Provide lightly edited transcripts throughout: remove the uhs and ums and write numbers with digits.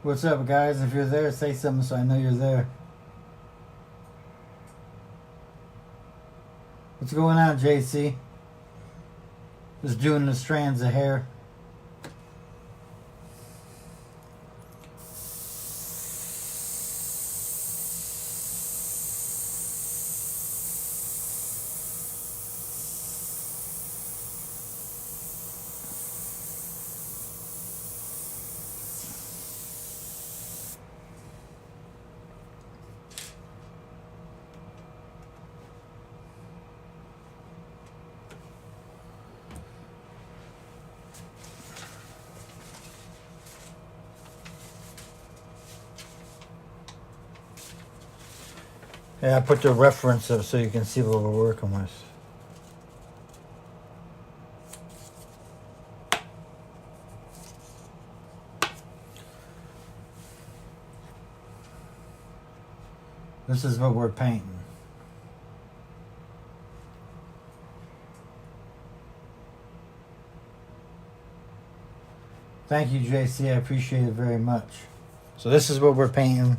What's up, guys? If you're there, say something so I know you're there. What's going on, JC? Just doing the strands of hair. Yeah, I put the reference up so you can see what we're working with. This is what we're painting. Thank you, JC. I appreciate it very much. So this is what we're painting.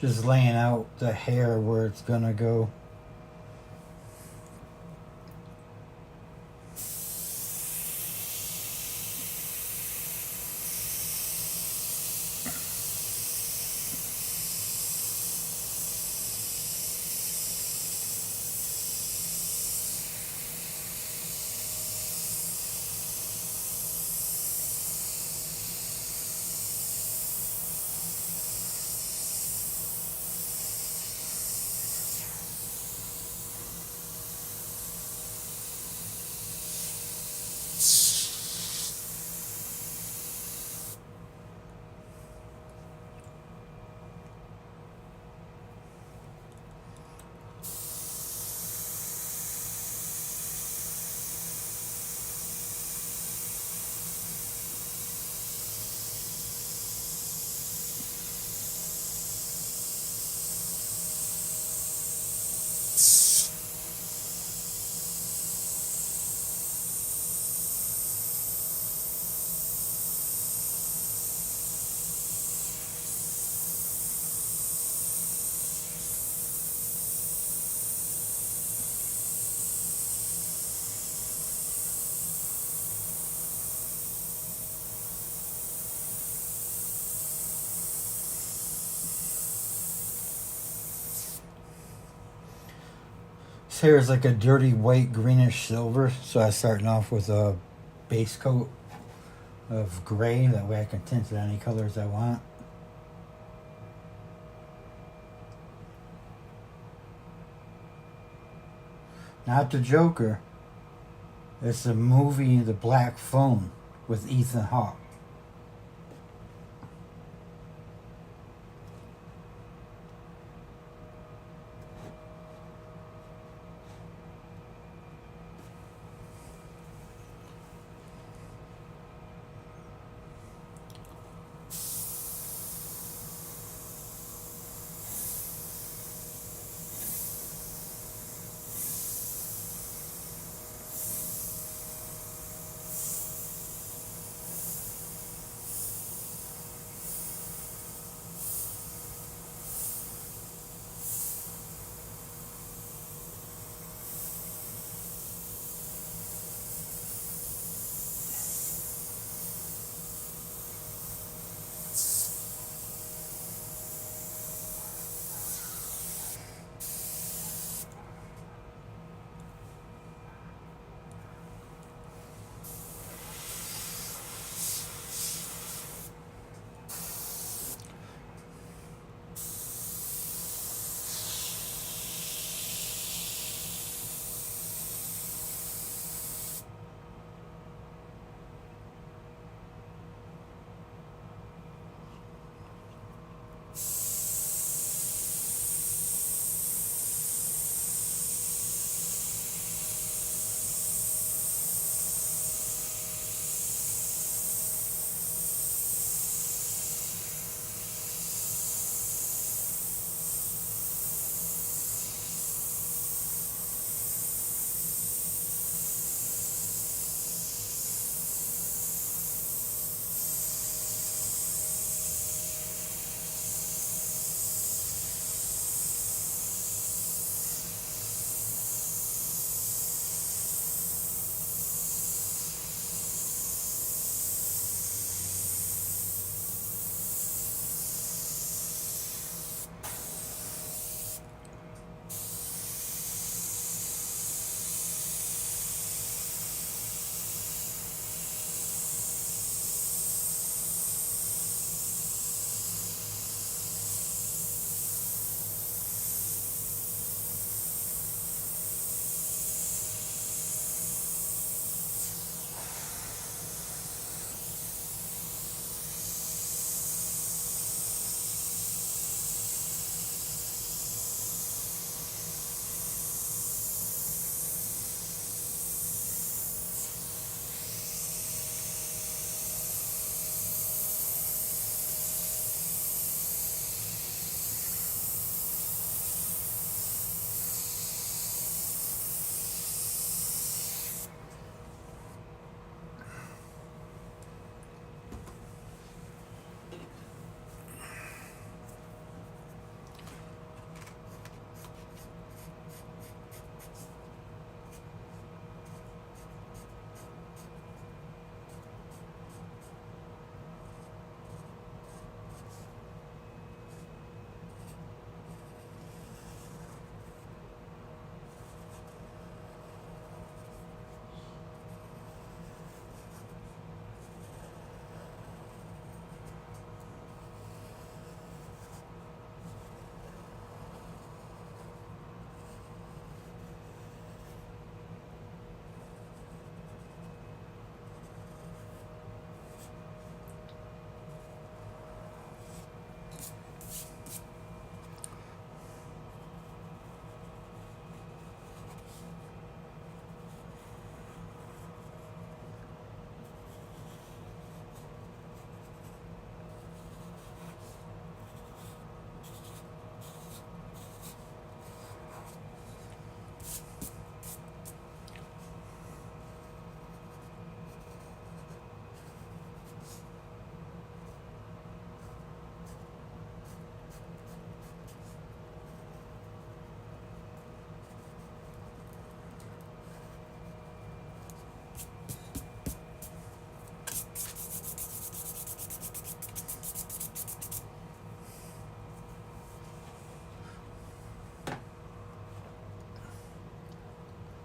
Just laying out the hair where it's gonna go. hair is like a dirty white greenish silver, so I'm starting off with a base coat of gray. That way I can tint it any colors I want. Not the Joker. It's the movie The Black Phone with Ethan Hawke.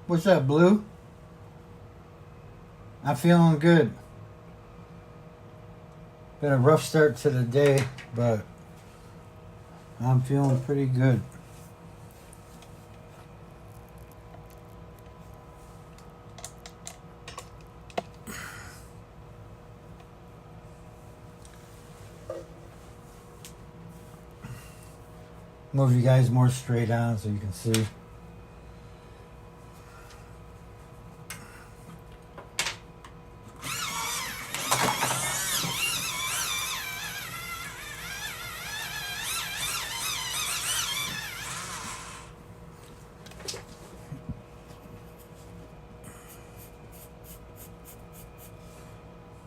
What's up, Blue? I'm feeling good. Been a rough start to the day, but I'm feeling pretty good. Move you guys more straight on so you can see.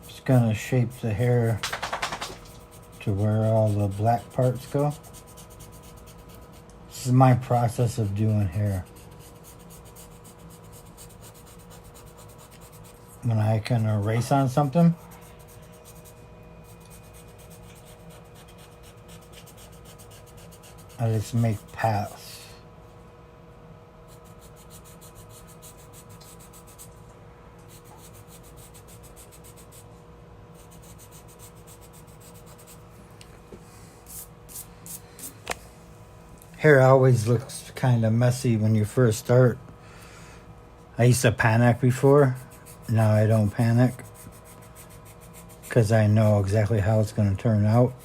Just gonna shape the hair to where all the black parts go. This is my process of doing hair. When I can erase on something, I just make paths. Hair always looks kind of messy when you first start. I used to panic before. Now I don't panic because I know exactly how it's going to turn out.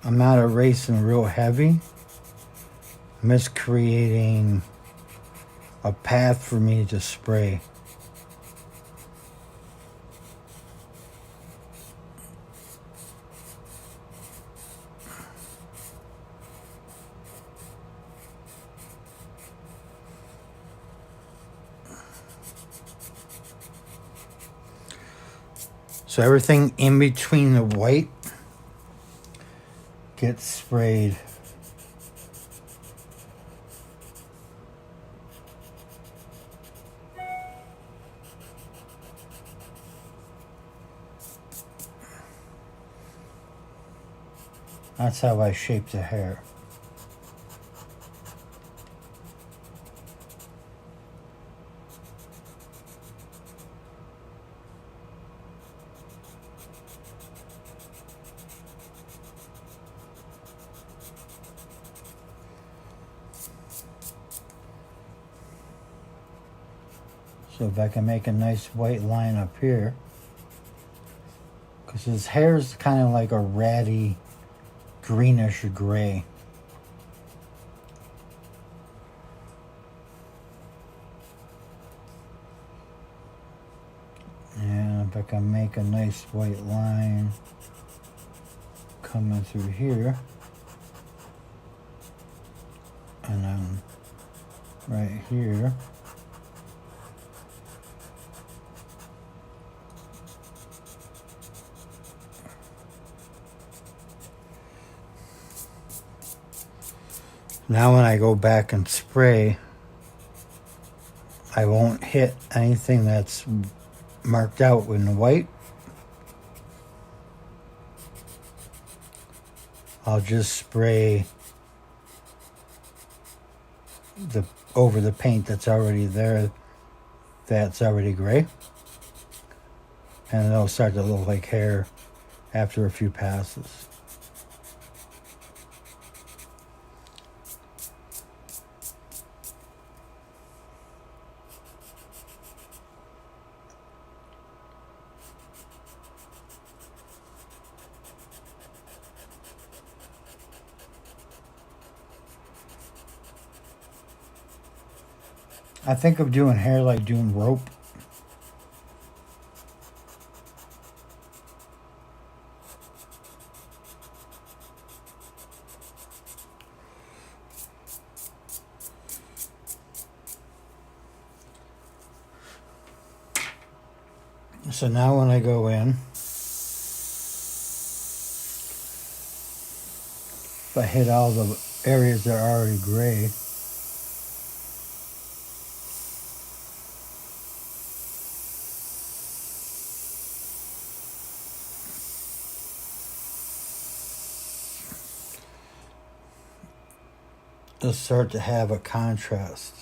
I'm not erasing real heavy. I'm just creating a path for me to spray. So everything in between the white gets sprayed. That's how I shape the hair. So if I can make a nice white line up here, because his hair is kind of like a ratty greenish gray. And if I can make a nice white line coming through here, and then right here. Now when I go back and spray, I won't hit anything that's marked out in white. I'll just spray over the paint that's already there, that's already gray. And it'll start to look like hair after a few passes. I think of doing hair like doing rope. So now when I go in, if I hit all the areas that are already gray, it'll start to have a contrast.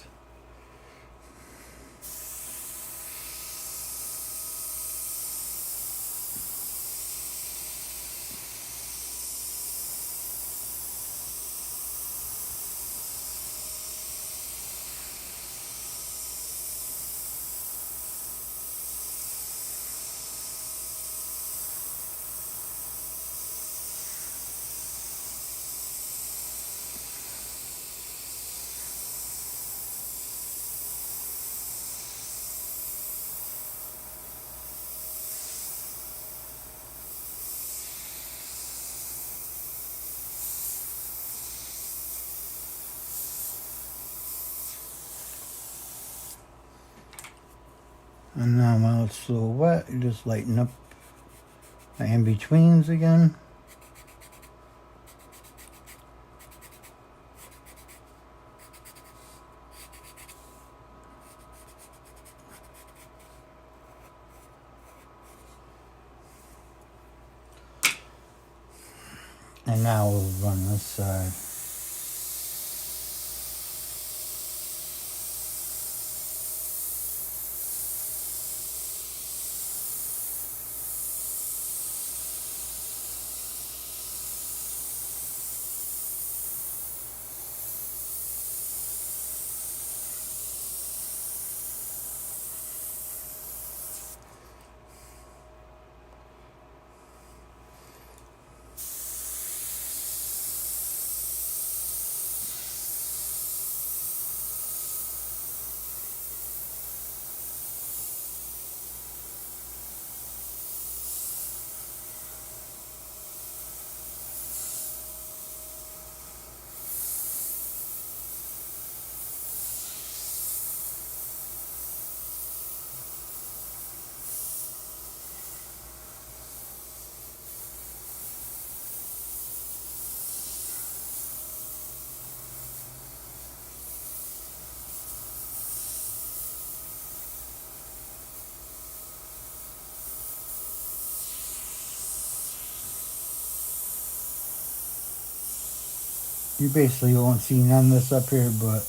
And now while it's a little wet, you just lighten up the in-betweens again. And now we'll run this side. You basically won't see none of this up here, but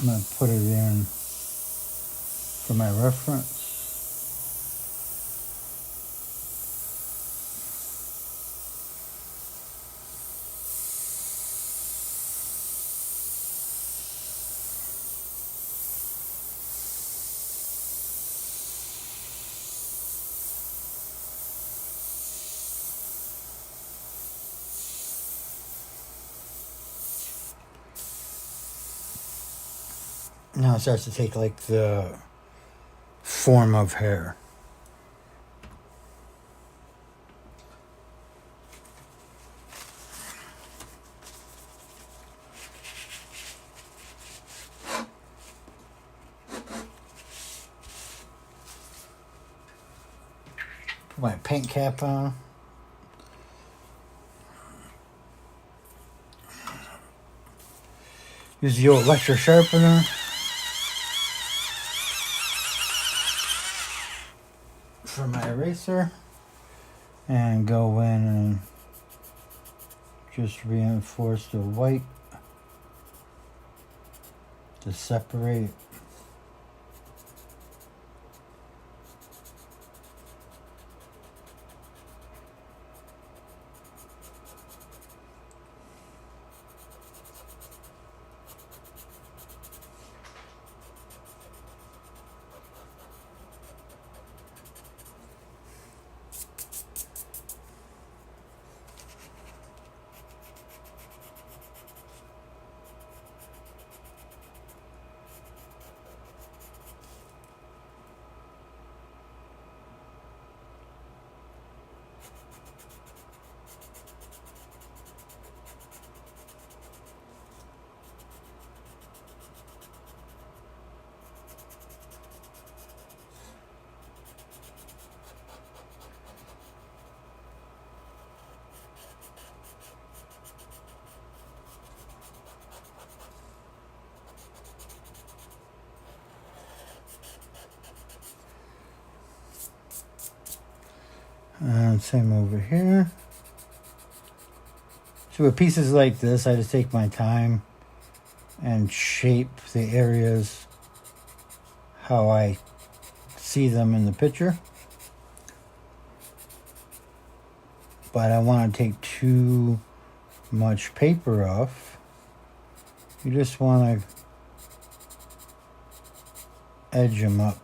I'm going to put it in for my reference. Now it starts to take like the form of hair. Put my paint cap on. Use the old electric sharpener. For my eraser, and go in and just reinforce the white to separate. And same over here. So with pieces like this, I just take my time and shape the areas how I see them in the picture. But I don't want to take too much paper off. You just want to edge them up.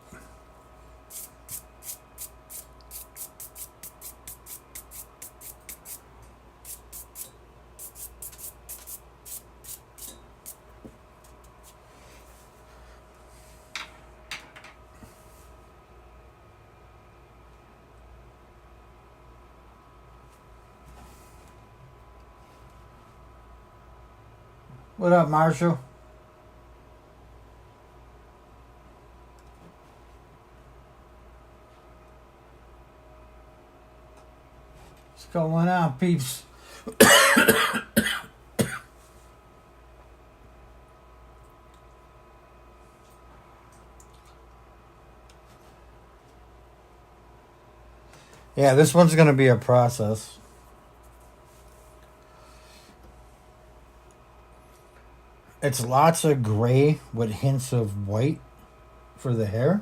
What up, Marshall? What's going on, peeps? Yeah, this one's going to be a process. It's lots of gray with hints of white for the hair.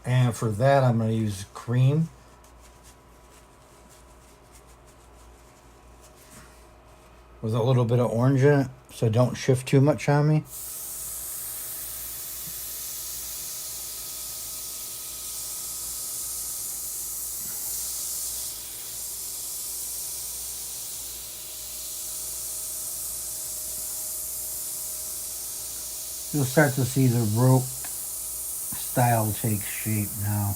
And for that, I'm going to use cream. With a little bit of orange in it, so don't shift too much on me. You'll start to see the rope style take shape now.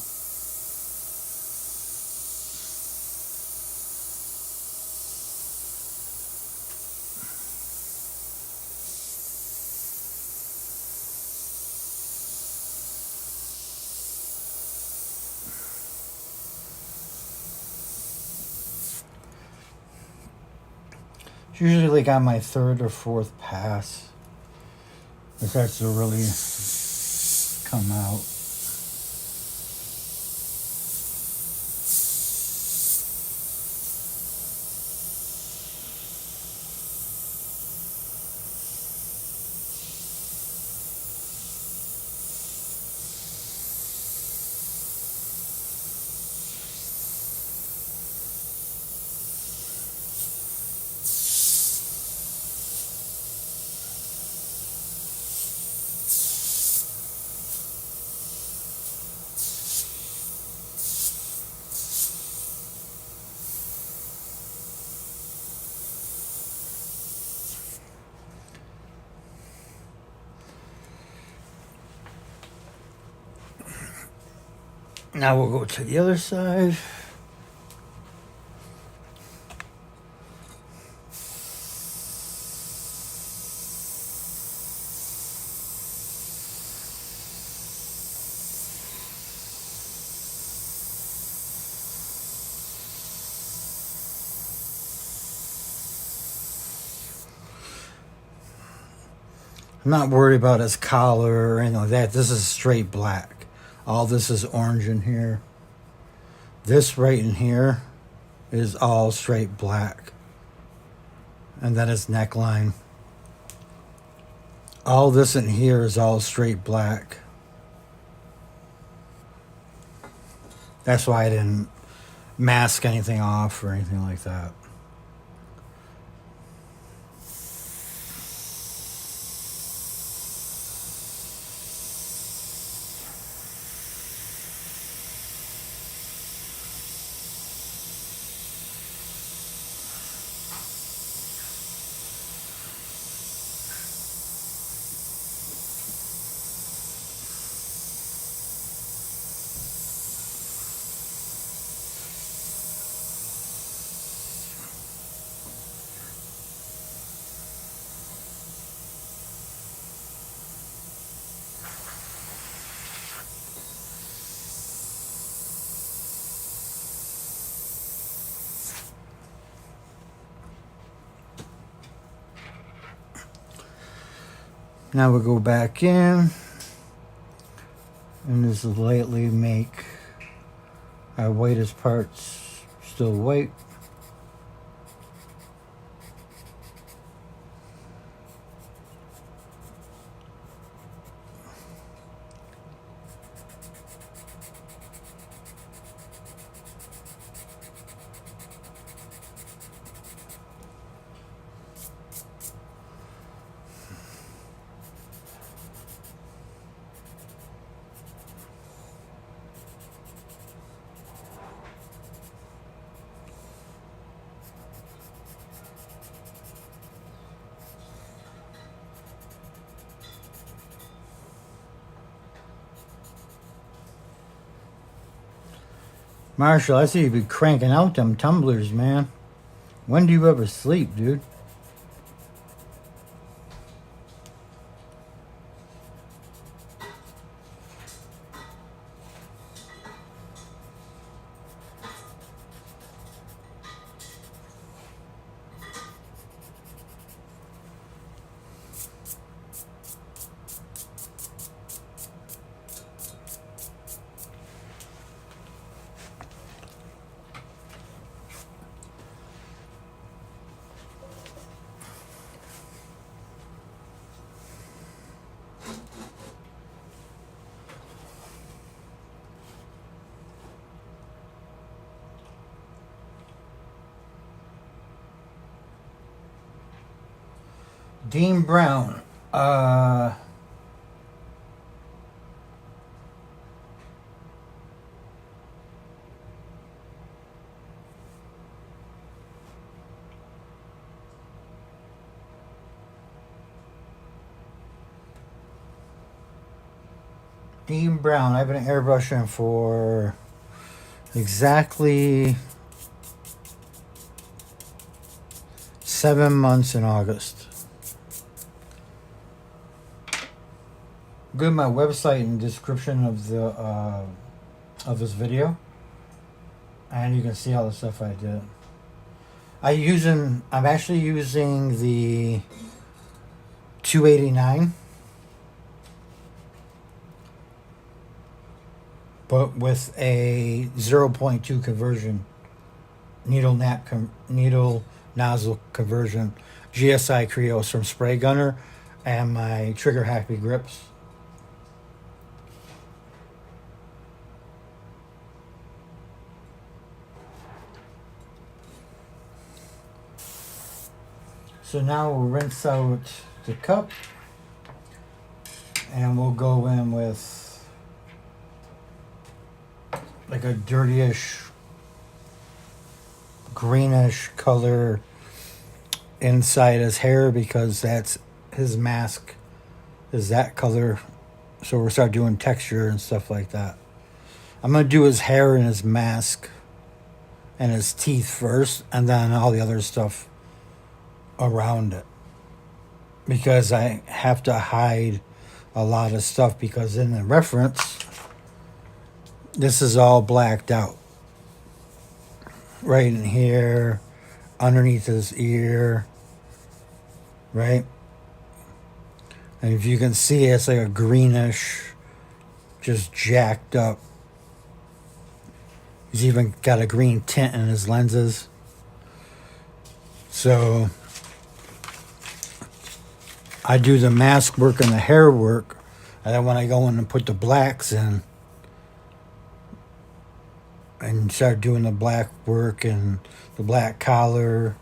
It's usually like on my third or fourth pass. It starts to really come out. Now we'll go to the other side. I'm not worried about his collar or anything like that. This is straight black. All this is orange in here. This right in here is all straight black. And then his neckline. All this in here is all straight black. That's why I didn't mask anything off or anything like that. Now we'll go back in. And this will lightly make our whitest parts still white. Marshall, I see you be cranking out them tumblers, man. When do you ever sleep, dude? Dean Brown. Dean Brown. I've been airbrushing for exactly 7 months in August. Go to my website in the description of the of this video, and you can see all the stuff I did. I'm actually using the 289, but with a 0.2 conversion, needle nozzle conversion, GSI Creos from Spray Gunner, and my Trigger Happy grips. So now we'll rinse out the cup, and we'll go in with like a dirtyish, greenish color inside his hair, because that's his mask is that color. So we'll start doing texture and stuff like that. I'm going to do his hair and his mask and his teeth first, and then all the other stuff around it, because I have to hide a lot of stuff, because in the reference this is all blacked out right in here, underneath his ear, right? And if you can see, it's like a greenish, just jacked up. He's even got a green tint in his lenses. So I do the mask work and the hair work, and then when I go in and put the blacks in and start doing the black work and the black collar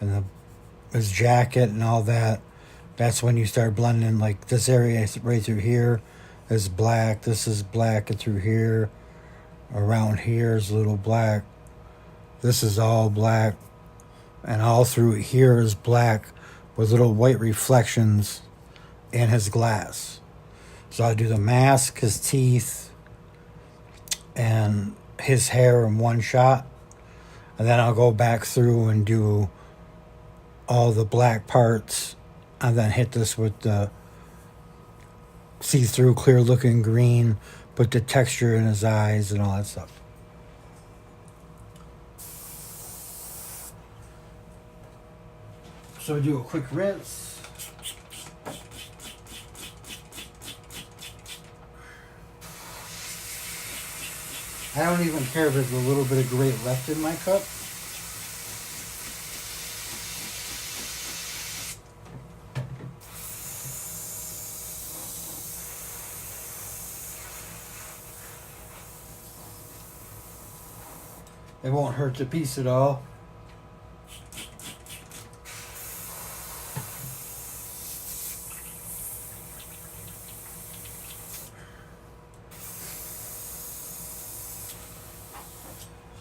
and his jacket and all that, that's when you start blending. Like this area right through here is black, this is black, and through here, around here is a little black, this is all black, and all through here is black with little white reflections in his glass. So I do the mask, his teeth, and his hair in one shot, and then I'll go back through and do all the black parts, and then hit this with the see-through clear looking green, put the texture in his eyes and all that stuff. So we do a quick rinse. I don't even care if there's a little bit of gray left in my cup. It won't hurt the piece at all.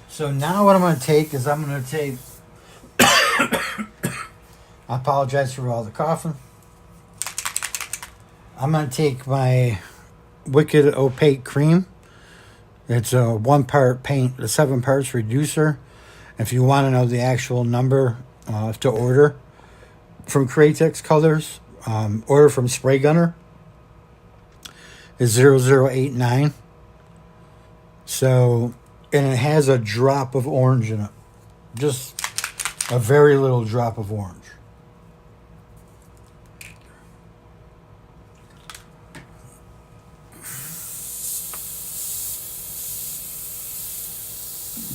So now what I'm going to take is I'm going to take, I apologize for all the coughing. I'm going to take my Wicked Opaque Cream. It's a 1 part paint, a 7 parts reducer. If you want to know the actual number to order from Createx Colors, order from Spray Gunner is 0089. So, and it has a drop of orange in it. Just a very little drop of orange.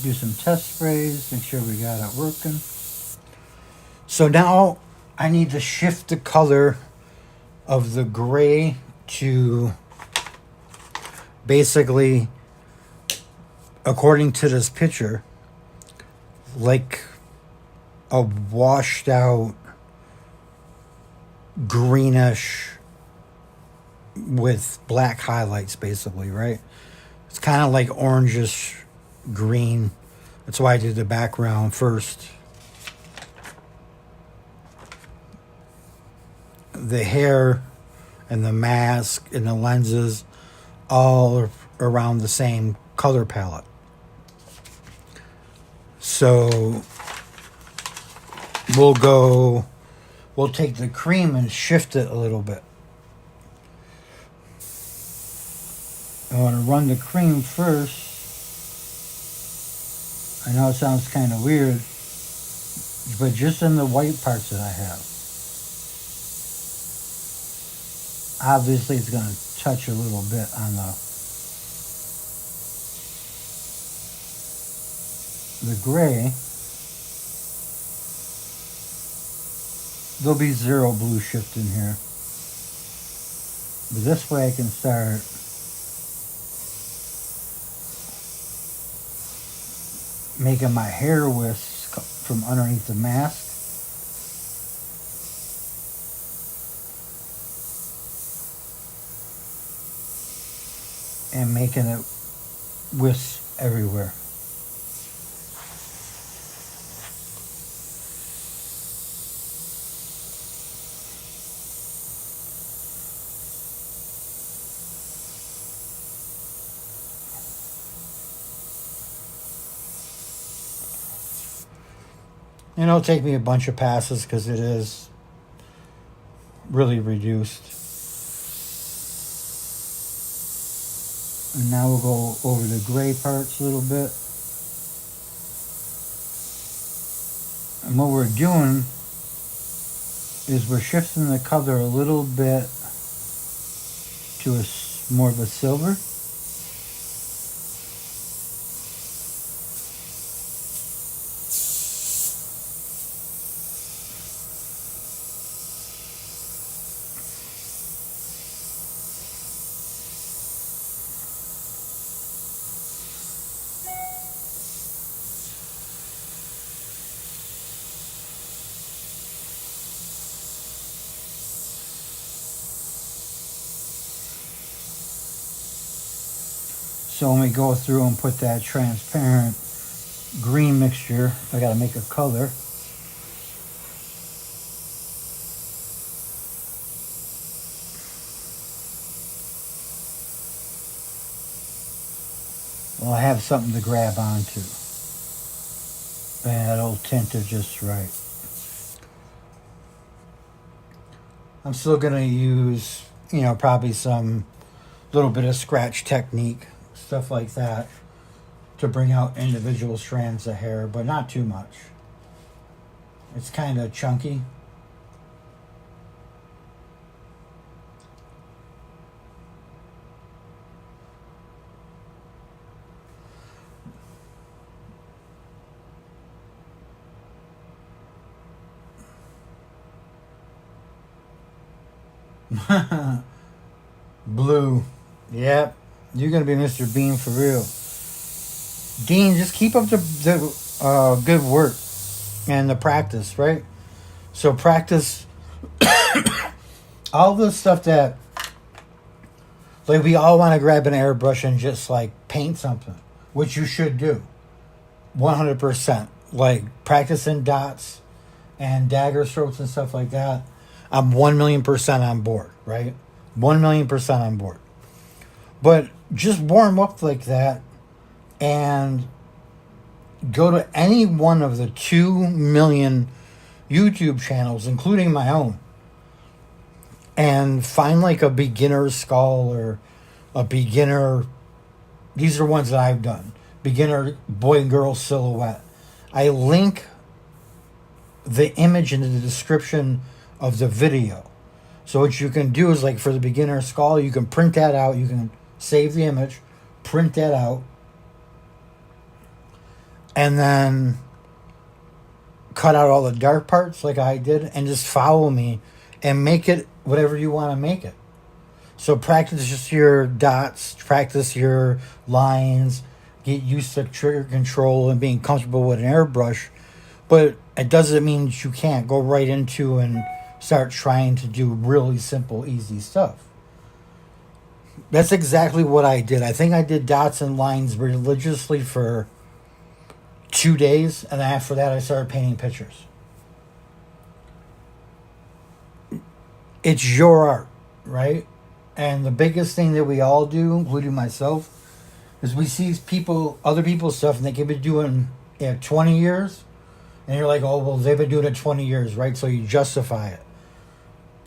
Do some test sprays, make sure we got it working. So now I need to shift the color of the gray to basically, according to this picture, like a washed out greenish with black highlights, basically, right? It's kind of like orangish green. That's why I did the background first. The hair and the mask and the lenses all are around the same color palette. So we'll take the cream and shift it a little bit. I want to run the cream first. I know it sounds kind of weird, but just in the white parts that I have. Obviously, it's going to touch a little bit on the gray. There'll be 0 blue shift in here. But this way I can start making my hair wisps from underneath the mask. And making it wisp everywhere. And it'll take me a bunch of passes because it is really reduced. And now we'll go over the gray parts a little bit. And what we're doing is we're shifting the color a little bit to more of a silver. So when we go through and put that transparent green mixture, I gotta make a color. Well, I have something to grab onto. And it'll tint it just right. I'm still gonna use, probably some little bit of scratch technique, stuff like that, to bring out individual strands of hair, but not too much. It's kind of chunky. Blue. Yep. You're going to be Mr. Bean for real. Dean, just keep up the good work and the practice, right? So practice all the stuff that, like, we all want to grab an airbrush and just, like, paint something, which you should do. 100%. Like, practicing dots and dagger strokes and stuff like that. I'm 1,000,000% on board, right? 1,000,000% on board. But just warm up like that and go to any one of the 2 million YouTube channels, including my own, and find like a beginner skull or a beginner. These are ones that I've done. Beginner boy and girl silhouette. I link the image in the description of the video. So what you can do is, like, for the beginner skull, you can print that out. You can save the image, print that out, and then cut out all the dark parts like I did, and just follow me and make it whatever you want to make it. So practice just your dots, practice your lines, get used to trigger control and being comfortable with an airbrush. But it doesn't mean that you can't go right into and start trying to do really simple, easy stuff. That's exactly what I did. I think I did dots and lines religiously for 2 days, and after that I started painting pictures. It's your art, right? And the biggest thing that we all do, including myself, is we see people, other people's stuff, and they can be doing 20 years, and you're like, oh, well, they've been doing it 20 years, right? So you justify it.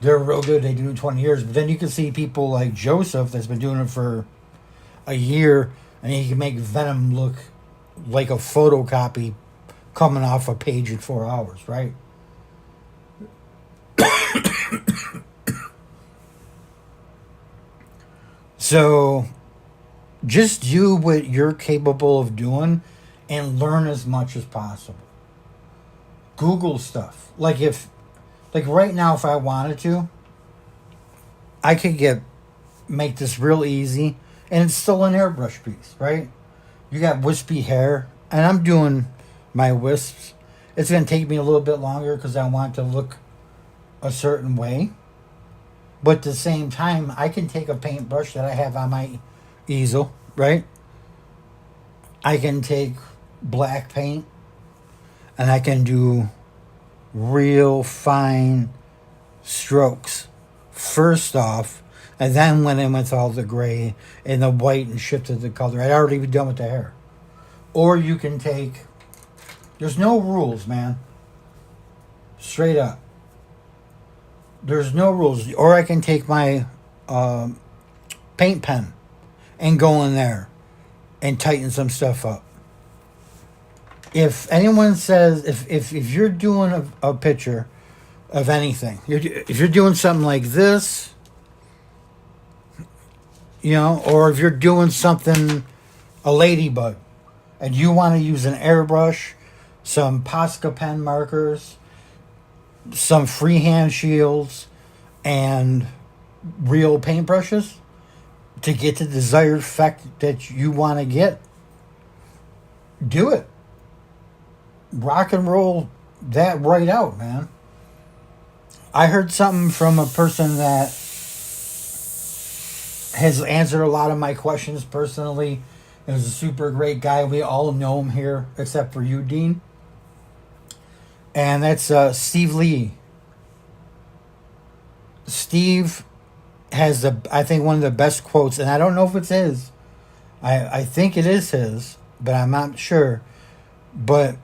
They're real good, they do it 20 years. But then you can see people like Joseph that's been doing it for a year, and he can make Venom look like a photocopy coming off a page in 4 hours, right? So just do what you're capable of doing and learn as much as possible. Google stuff. Like right now, if I wanted to, I could make this real easy, and it's still an airbrush piece, right? You got wispy hair, and I'm doing my wisps. It's going to take me a little bit longer because I want it to look a certain way. But at the same time, I can take a paintbrush that I have on my easel, right? I can take black paint, and I can do real fine strokes first off, and then went in with all the gray and the white and shifted the color. I'd already be done with the hair. Or you can take, there's no rules, man. Straight up. There's no rules. Or I can take my paint pen and go in there and tighten some stuff up. If anyone says, if you're doing a picture of anything, if you're doing something like this, or if you're doing something, a ladybug, and you want to use an airbrush, some Posca pen markers, some freehand shields, and real paintbrushes to get the desired effect that you want to get, do it. Rock and roll that right out, man. I heard something from a person that has answered a lot of my questions personally. It was a super great guy. We all know him here, except for you, Dean. And that's Steve Lee. Steve has, I think, one of the best quotes, and I don't know if it's his. I think it is his, but I'm not sure. But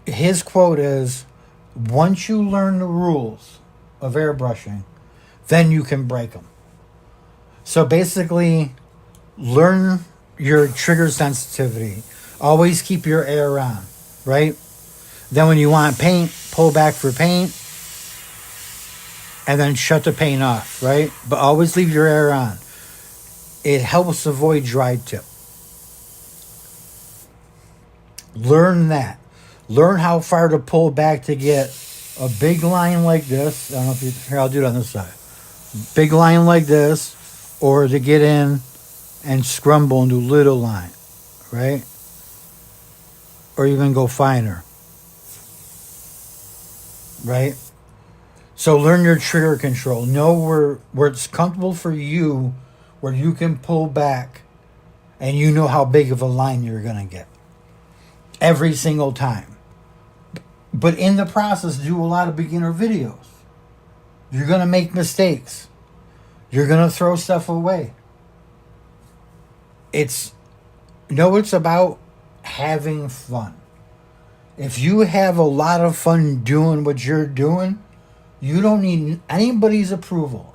his quote is, once you learn the rules of airbrushing, then you can break them. So basically, learn your trigger sensitivity. Always keep your air on, right? Then when you want paint, pull back for paint, and then shut the paint off, right? But always leave your air on. It helps avoid dry tip. Learn that. Learn how far to pull back to get a big line like this. I don't know if you, here, I'll do it on this side. big line like this, or to get in and scrumble and do little line, right? Or even go finer, right? So learn your trigger control. Know where it's comfortable for you, where you can pull back and you know how big of a line you're going to get every single time. But in the process, do a lot of beginner videos. You're going to make mistakes. You're going to throw stuff away. It's about having fun. If you have a lot of fun doing what you're doing, you don't need anybody's approval.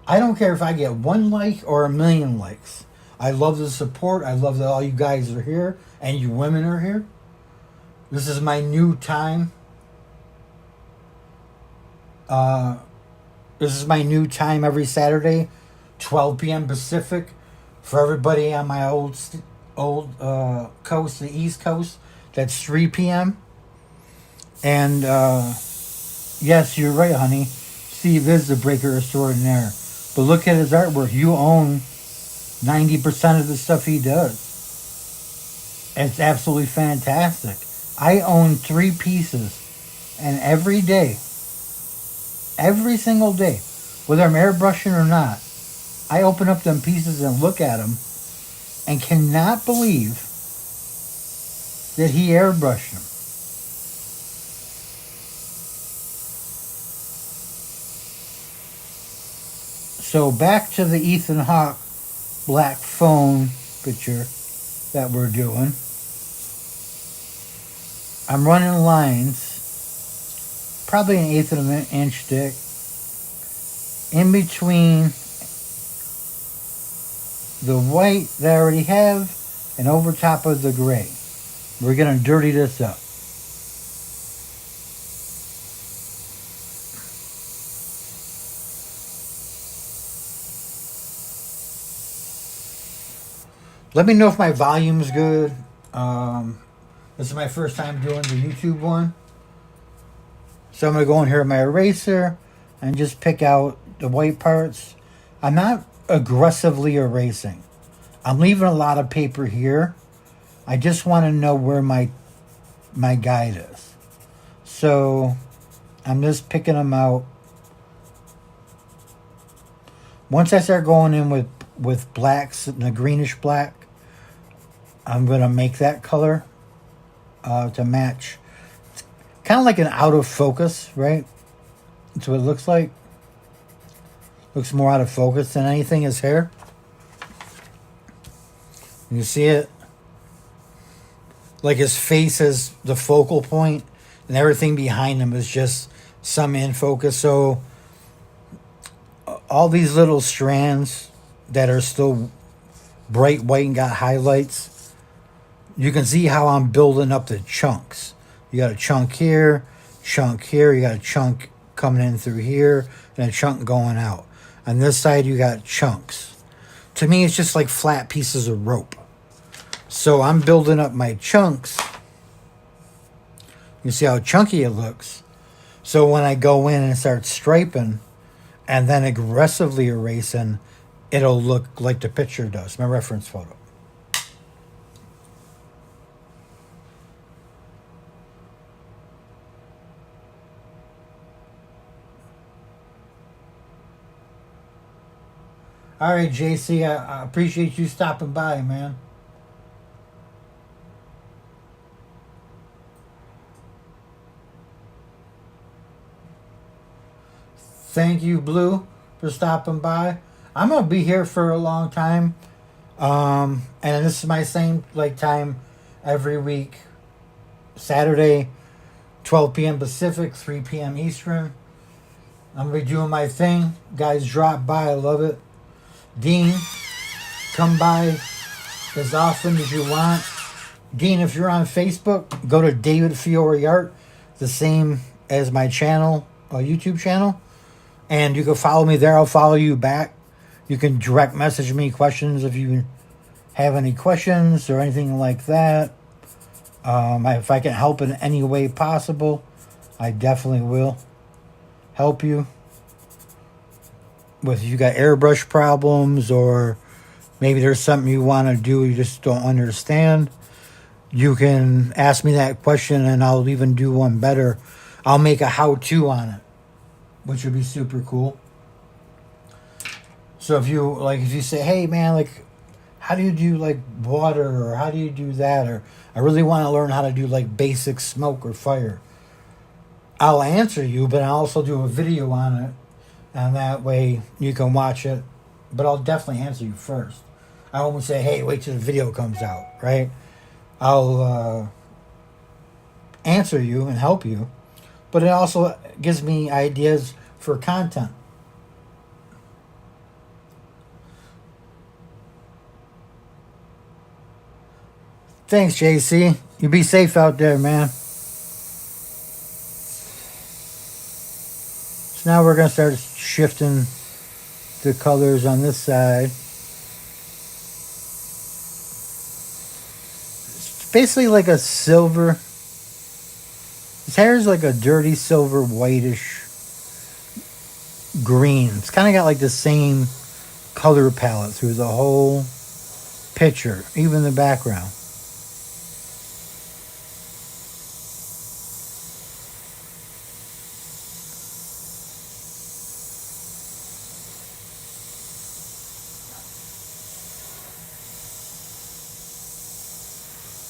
I don't care if I get 1 like or 1,000,000 likes. I love the support. I love that all you guys are here and you women are here. This is my new time. This is my new time every Saturday, 12 p.m. Pacific. For everybody on my old coast, the East Coast, that's 3 p.m. And yes, you're right, honey. Steve is the breaker extraordinaire. But look at his artwork. You own 90% of the stuff he does. It's absolutely fantastic. I own 3 pieces, and every day, every single day, whether I'm airbrushing or not, I open up them pieces and look at them and cannot believe that he airbrushed them. So back to the Ethan Hawke black phone picture that we're doing. I'm running lines, probably 1/8 of an inch thick, in between the white that I already have and over top of the gray. We're going to dirty this up. Let me know if my volume's good. This is my first time doing the YouTube one. So I'm going to go in here with my eraser and just pick out the white parts. I'm not aggressively erasing. I'm leaving a lot of paper here. I just want to know where my guide is. So I'm just picking them out. Once I start going in with blacks and a greenish black, I'm going to make that color to match. It's kind of like an out of focus, right? That's what it looks like. Looks more out of focus than anything is hair. You see it? Like his face is the focal point and everything behind him is just some in focus. So all these little strands that are still bright white and got highlights, you can see how I'm building up the chunks. You got a chunk here, you got a chunk coming in through here, and a chunk going out. On this side, you got chunks. To me, it's just like flat pieces of rope. So I'm building up my chunks. You see how chunky it looks. So when I go in and start striping and then aggressively erasing, it'll look like the picture does, my reference photo. All right, JC, I appreciate you stopping by, man. Thank you, Blue, for stopping by. I'm going to be here for a long time. And this is my same time every week. Saturday, 12 p.m. Pacific, 3 p.m. Eastern. I'm going to be doing my thing. Guys, drop by. I love it. Dean, come by as often as you want. Dean, if you're on Facebook, go to DavidFioriArt, the same as my channel, YouTube channel. And you can follow me there. I'll follow you back. You can direct message me questions if you have any questions or anything like that. If I can help in any way possible, I definitely will help you. with you got airbrush problems, or maybe there's something you want to do you just don't understand, you can ask me that question and I'll even do one better. I'll make a how-to on it, which would be super cool. So if you say, hey man, like, how do you do like water, or how do you do that, or I really want to learn how to do like basic smoke or fire, I'll answer you, but I'll also do a video on it, and that way you can watch it. But I'll definitely answer you first. I won't say, hey, wait till the video comes out, right? I'll answer you and help you, but it also gives me ideas for content. Thanks, JC. You be safe out there, man. So now we're going to start shifting the colors on this side. It's basically like a silver. His hair is like a dirty silver, whitish green. It's kind of got like the same color palette through the whole picture, even the background.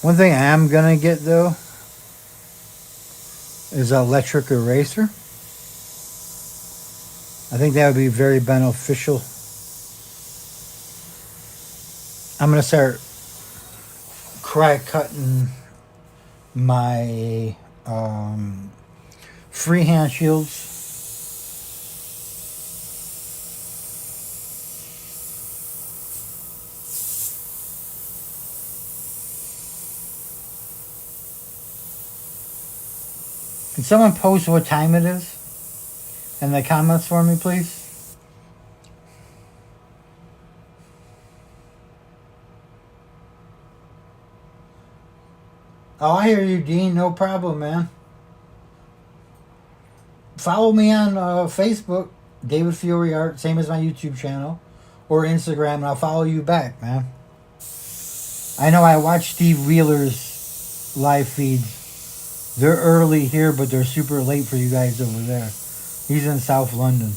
One thing I am going to get, though, is an electric eraser. I think that would be very beneficial. I'm going to start cutting my freehand shields. Can someone post what time it is in the comments for me, please? Oh, I hear you, Dean. No problem, man. Follow me on Facebook, DavidFioriArt, same as my YouTube channel, or Instagram, and I'll follow you back, man. I know I watch Steve Wheeler's live feeds. They're early here, but they're super late for you guys over there. He's in South London.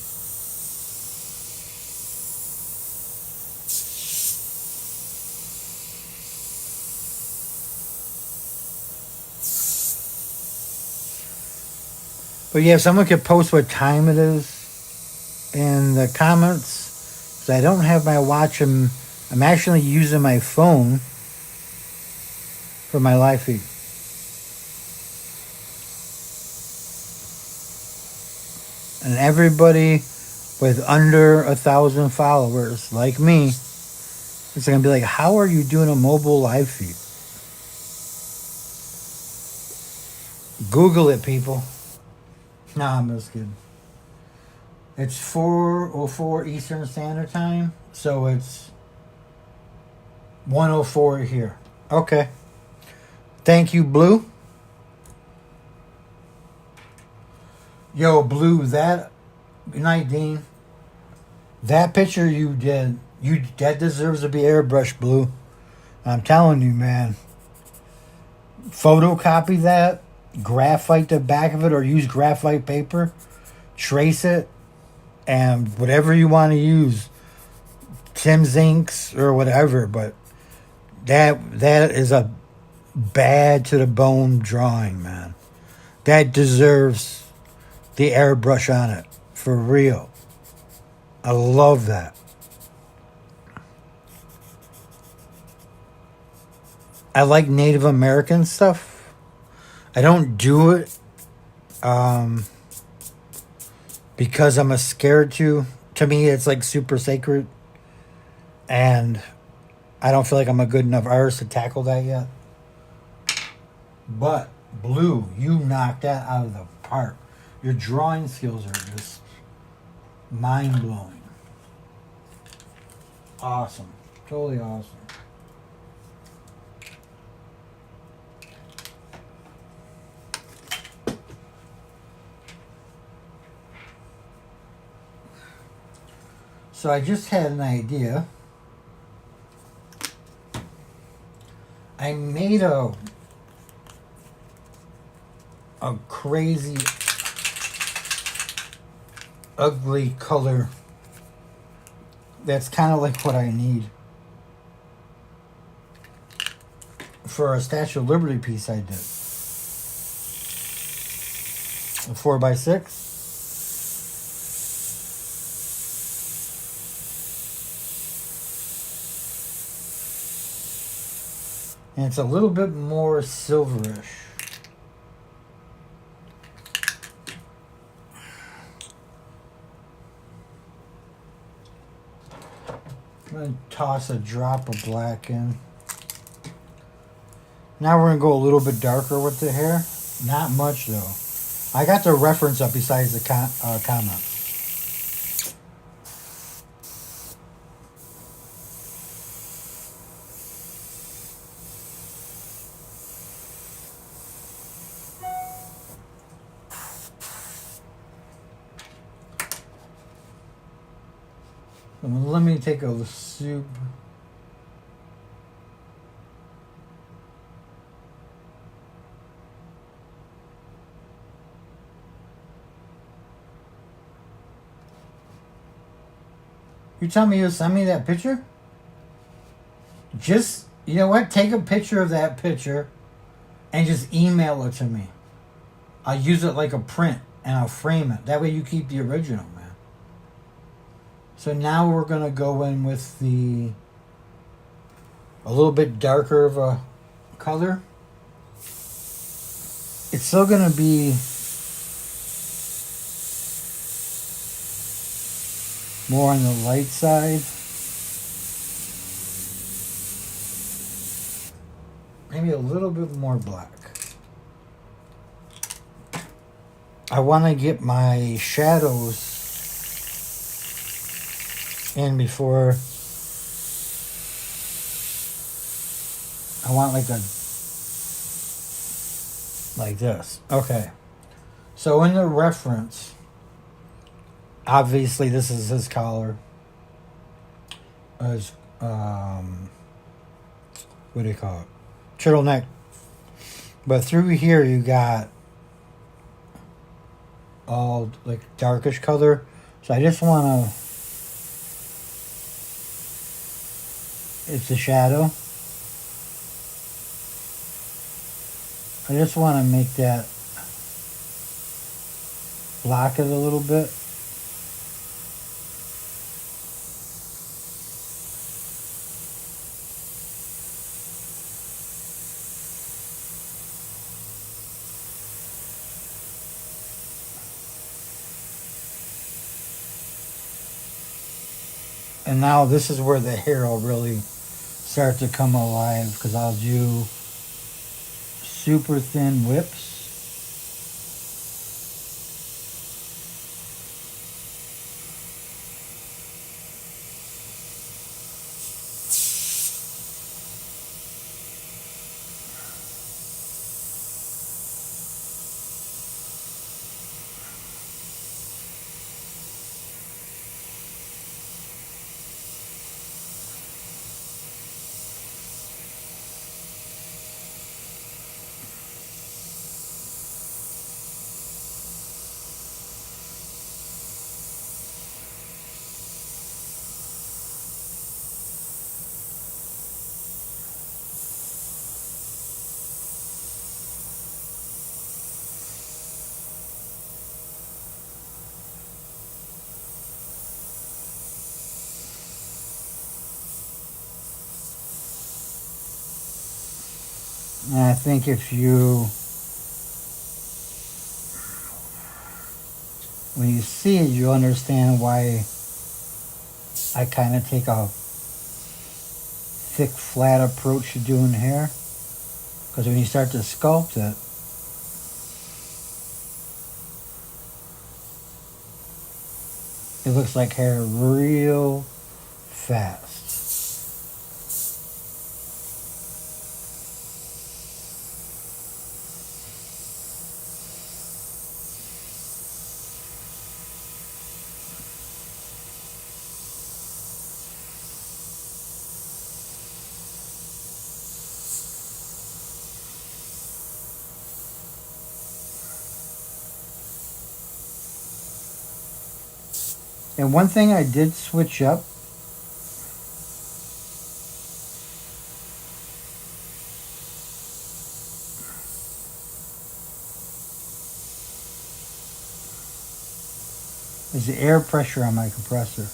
But yeah, if someone could post what time it is in the comments, because I don't have my watch, and I'm actually using my phone for my live feed. And everybody with under 1,000 followers, like me, it's going to be like, how are you doing a mobile live feed? Google it, people. Nah, I'm just kidding. It's 4:04 Eastern Standard Time, so it's 1:04 here. Okay. Thank you, Blue. Yo, Blue, good night, Dean. That picture you did, that deserves to be airbrushed, Blue. I'm telling you, man. Photocopy that, graphite the back of it, or use graphite paper, trace it, and whatever you want to use, Tim's inks or whatever, but that is a bad to the bone drawing, man. That deserves the airbrush on it, for real. I love that. I like Native American stuff. I don't do it because I'm scared to. To me, it's like super sacred. And I don't feel like I'm a good enough artist to tackle that yet. But, Blue, you knocked that out of the park. Your drawing skills are just mind-blowing. Awesome. Totally awesome. So I just had an idea. I made a crazy ugly color that's kind of like what I need for a Statue of Liberty piece I did. A 4x6. And it's a little bit more silverish. I'm going to toss a drop of black in. Now we're going to go a little bit darker with the hair. Not much though. I got the reference up besides the comments. Let me take a soup. You tell me you'll send me that picture? Just, you know what? Take a picture of that picture and just email it to me. I'll use it like a print and I'll frame it. That way you keep the original, man. So now we're going to go in with a little bit darker of a color. It's still going to be more on the light side. Maybe a little bit more black. I want to get my shadows in before. I want like this. Okay. So in the reference, obviously this is his collar. As what do you call it? Turtleneck. But through here you got all like darkish color. So I just want to, it's a shadow. I just want to make that, block it a little bit. And now this is where the hair will really start to come alive, because I'll do super thin whips. And I think if you, when you see it, you understand why I kind of take a thick, flat approach to doing hair. Because when you start to sculpt it, it looks like hair real fast. And one thing I did switch up is the air pressure on my compressor.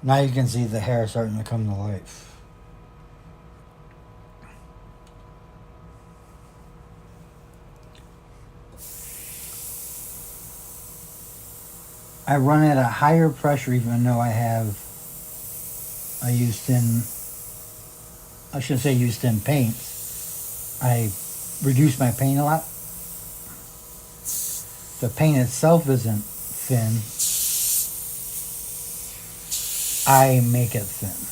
Now you can see the hair starting to come to life. I run at a higher pressure even though I shouldn't say used in paints. I reduce my paint a lot. The paint itself isn't thin. I make it thin.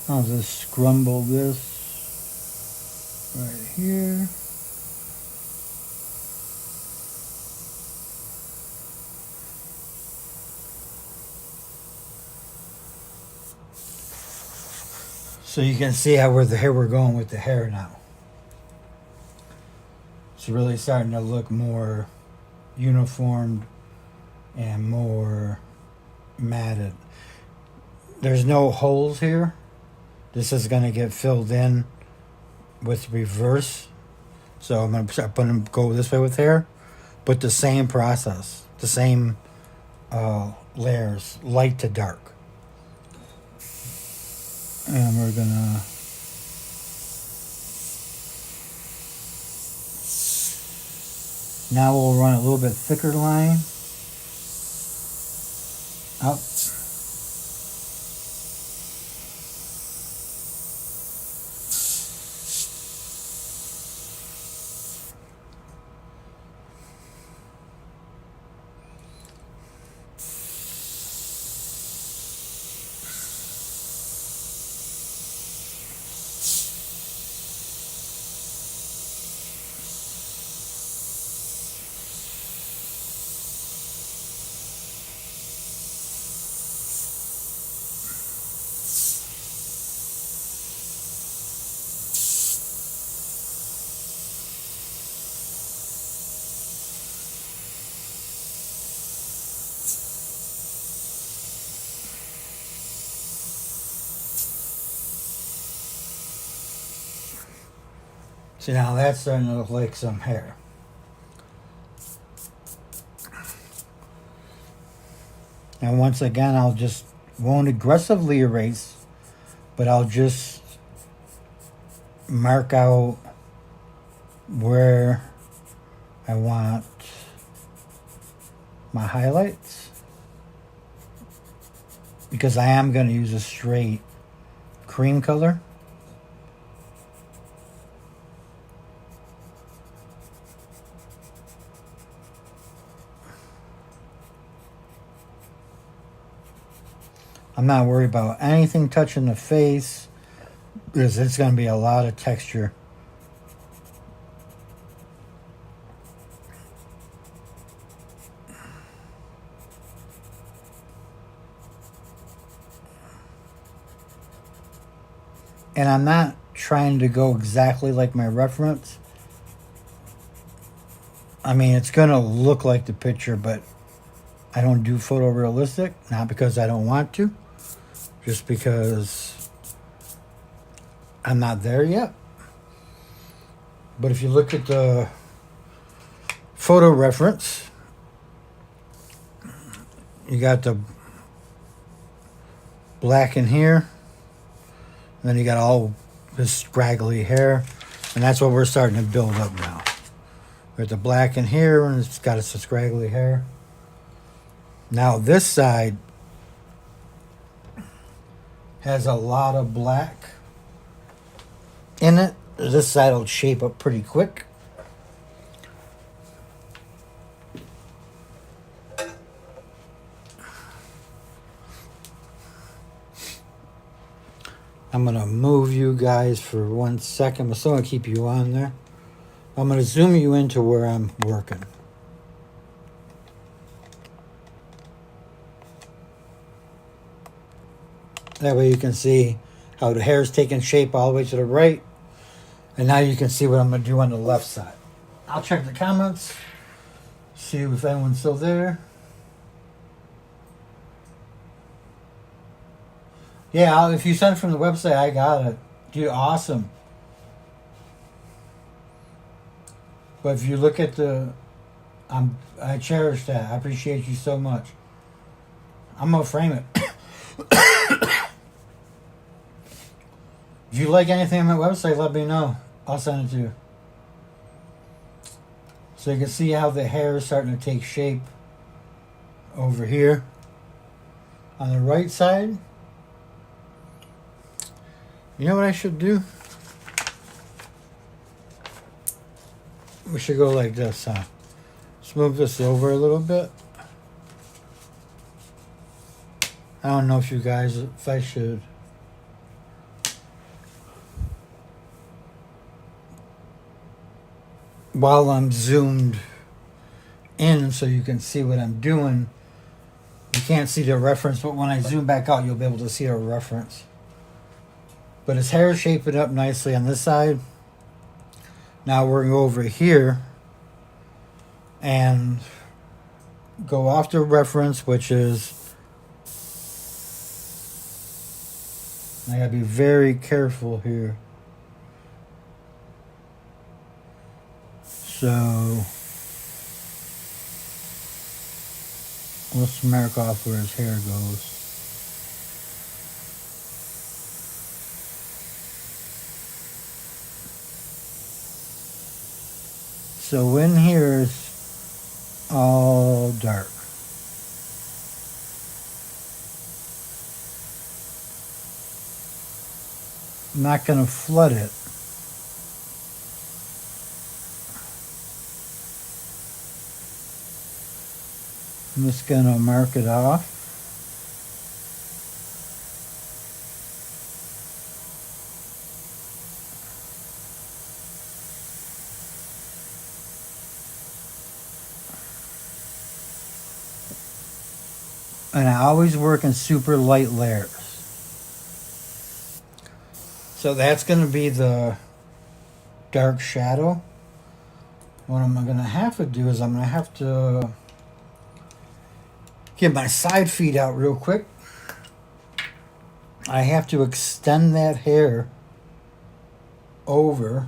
I'll just scrumble this right here. So you can see how we're going with the hair now. It's really starting to look more uniformed and more matted. There's no holes here. This is going to get filled in with reverse. So I'm going to go this way with hair. But the same process. The same layers. Light to dark. And we're going to... Now we'll run a little bit thicker line. Up. See, now that's starting to look like some hair. And once again, won't aggressively erase, but I'll just mark out where I want my highlights. Because I am going to use a straight cream color. I'm not worried about anything touching the face because it's going to be a lot of texture. And I'm not trying to go exactly like my reference. I mean, it's going to look like the picture, but I don't do photorealistic, not because I don't want to. Just because I'm not there yet. But if you look at the photo reference, you got the black in here. And then you got all this scraggly hair. And that's what we're starting to build up now. We got the black in here and it's got some scraggly hair. Now this side has a lot of black in it. This side will shape up pretty quick. I'm going to move you guys for 1 second. I'm still going to keep you on there. I'm going to zoom you into where I'm working. That way you can see how the hair is taking shape all the way to the right. And now you can see what I'm going to do on the left side. I'll check the comments, see if anyone's still there. Yeah, if you sent it from the website, I got it. Dude, awesome. But if you look at the... I cherish that. I appreciate you so much. I'm going to frame it. If you like anything on my website, let me know. I'll send it to you. So you can see how the hair is starting to take shape over here. On the right side. You know what I should do? We should go like this, huh? Let's move this over a little bit. I don't know if you guys, if I should. While I'm zoomed in so you can see what I'm doing, you can't see the reference, but when I zoom back out, you'll be able to see a reference. But his hair is shaping up nicely on this side. Now we're going to go over here and go off the reference, which is, I gotta be very careful here. So let's mark off where his hair goes. So in here is all dark. I'm not going to flood it. I'm just going to mark it off. And I always work in super light layers. So that's going to be the dark shadow. What I'm going to have to do is I'm going to have to get my side feed out real quick. I have to extend that hair over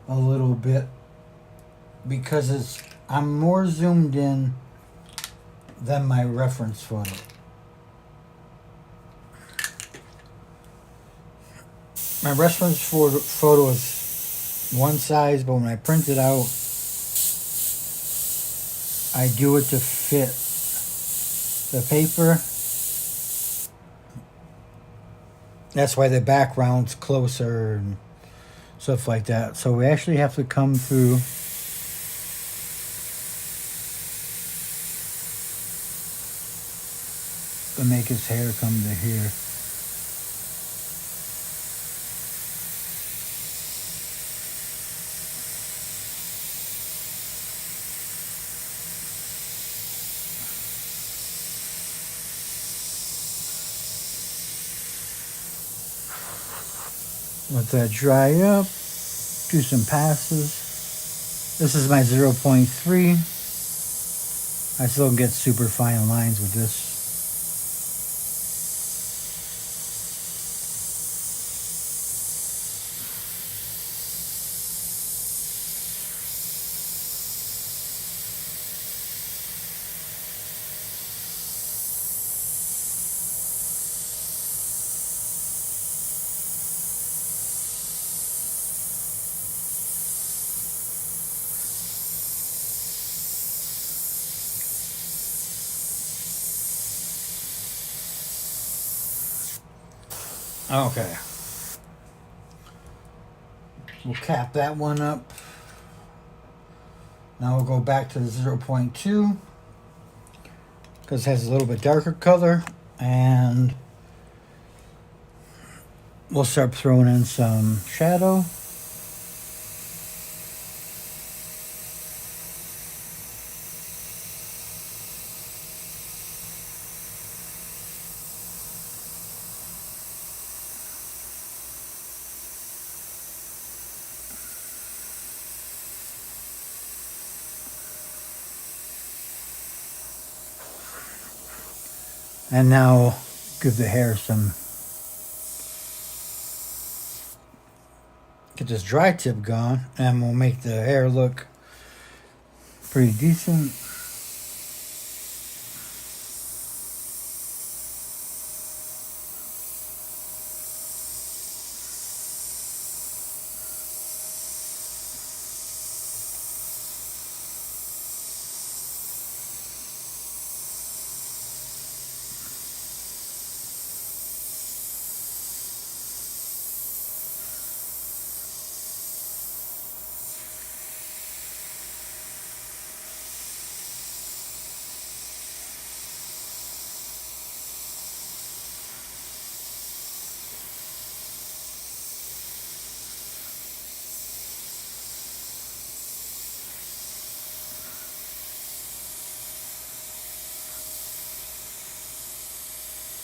a little bit because I'm more zoomed in than my reference photo. My reference photo is one size, but when I print it out, I do it to fit the paper. That's why the background's closer and stuff like that. So we actually have to come through and make his hair come to here. Let that dry up. Do some passes. This is my 0.3. I still get super fine lines with this. Okay. We'll cap that one up. Now we'll go back to the 0.2. because it has a little bit darker color, and we'll start throwing in some shadow. And now give the hair some, get this dry tip going, and we'll make the hair look pretty decent.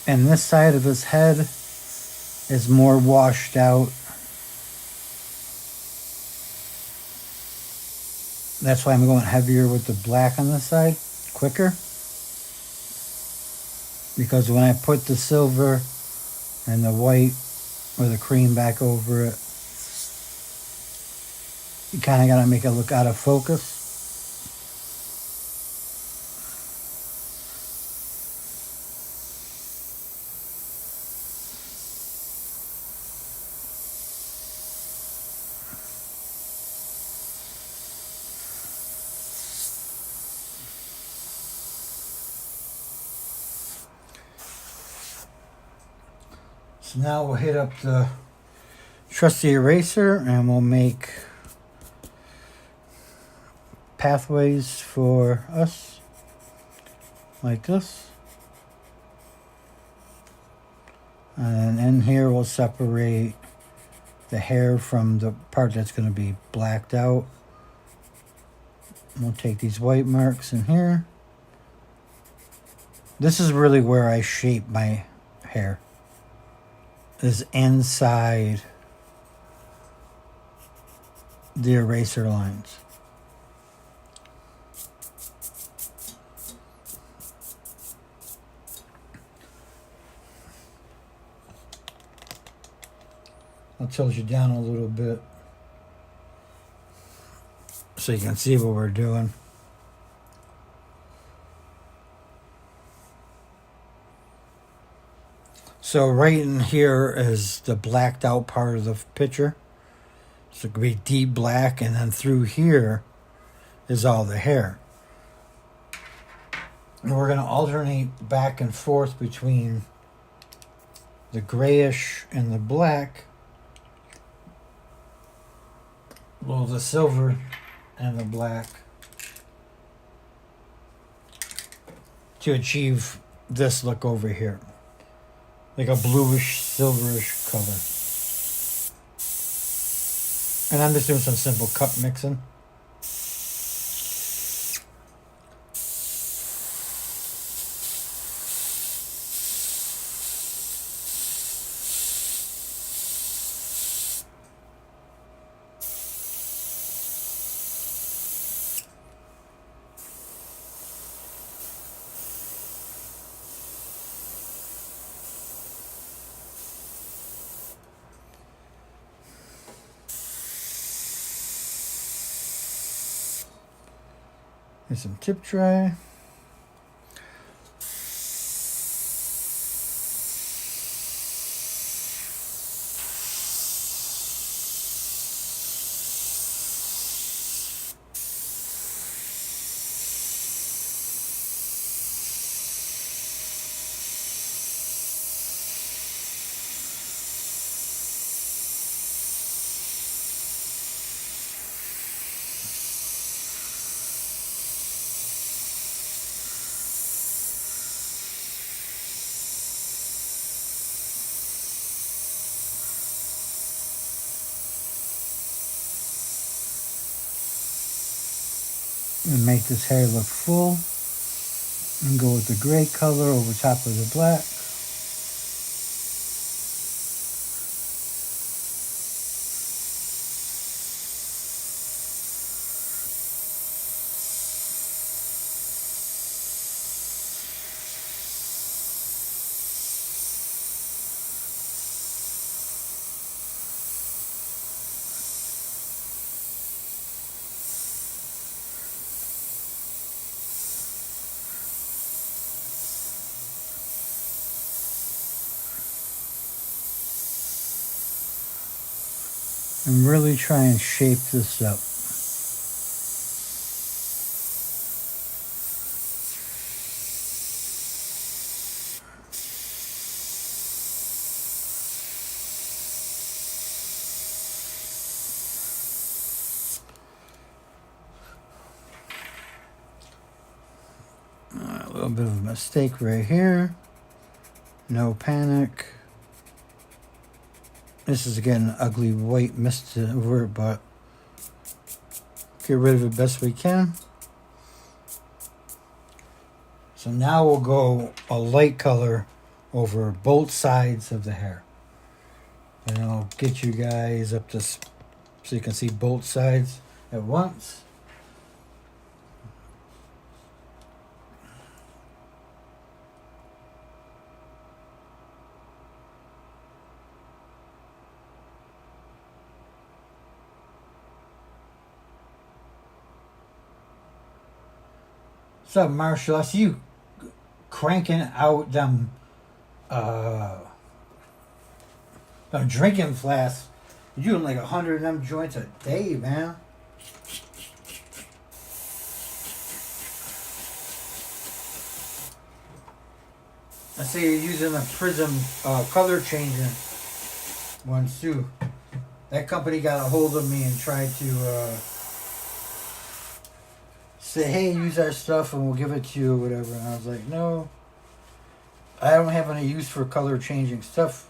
And this side of his head is more washed out. That's why I'm going heavier with the black on this side, quicker. Because when I put the silver and the white or the cream back over it, you kind of got to make it look out of focus. So now we'll hit up the trusty eraser and we'll make pathways for us like this. And in here we'll separate the hair from the part that's going to be blacked out. We'll take these white marks in here. This is really where I shape my hair, is inside the eraser lines. I'll tilt you down a little bit so you can see what we're doing. So right in here is the blacked out part of the picture. So it could be deep black, and then through here is all the hair. And we're going to alternate back and forth between the grayish and the black. Well, the silver and the black to achieve this look over here. Like a bluish, silverish color. And I'm just doing some simple cup mixing. Here's some tip dry. And make this hair look full. And go with the gray color over top of the black. And really try and shape this up. A little bit of a mistake right here. No panic. This is again an ugly white mist over it, but get rid of it best we can. So now we'll go a light color over both sides of the hair. And I'll get you guys up to so you can see both sides at once. What's up, Marshall? I see you cranking out them drinking flasks. You're doing like 100 of them joints a day, man. I see you're using a Prism color changing ones too. That company got a hold of me and tried to say, hey, use our stuff and we'll give it to you or whatever. And I was like, no, I don't have any use for color changing stuff.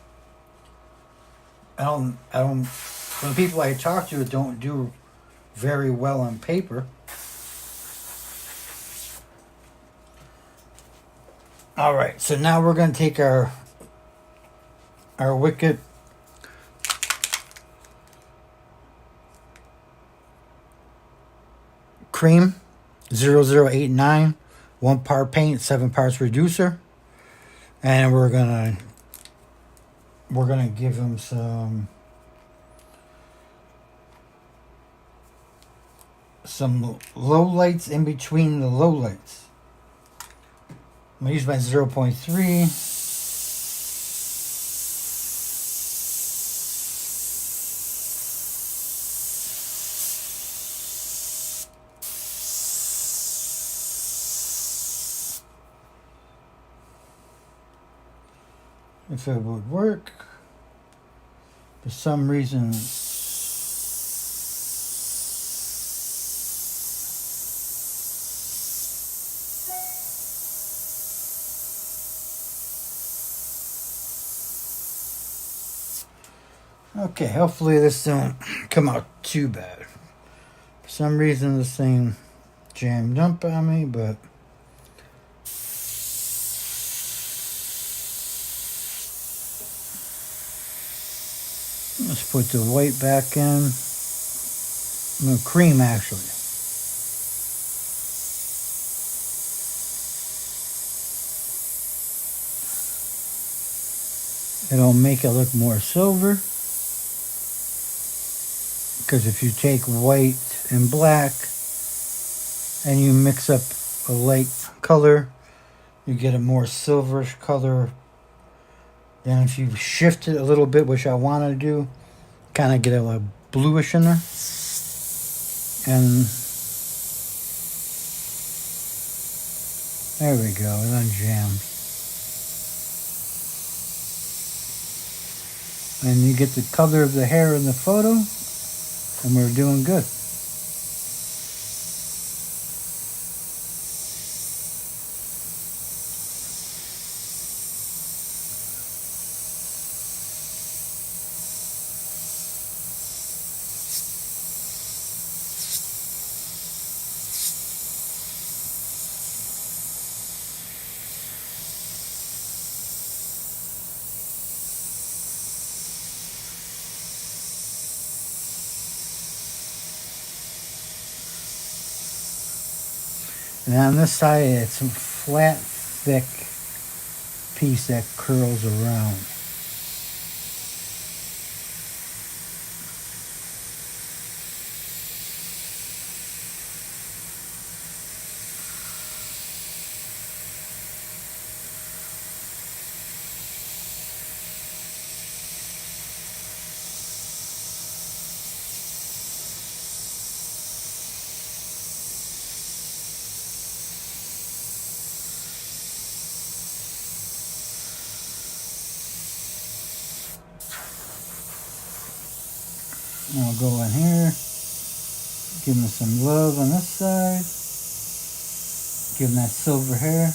I don't, the people I talk to don't do very well on paper. All right, so now we're going to take our Wicked Cream 0089, 1 part paint, 7 parts reducer, and we're gonna give him some low lights in between the low lights. I'm gonna use my 0.3. If it would work. For some reason, okay, hopefully this don't come out too bad. For some reason this thing jammed up on me, but let's put the white back in. No, cream actually. It'll make it look more silver. Because if you take white and black and you mix up a light color, you get a more silverish color. Then if you shift it a little bit, which I want to do, kind of get a little bluish in there. And there we go, it unjammed. And you get the color of the hair in the photo, and we're doing good. And on this side, it's a flat, thick piece that curls around. And I'll go in here, give him some love on this side, give him that silver hair.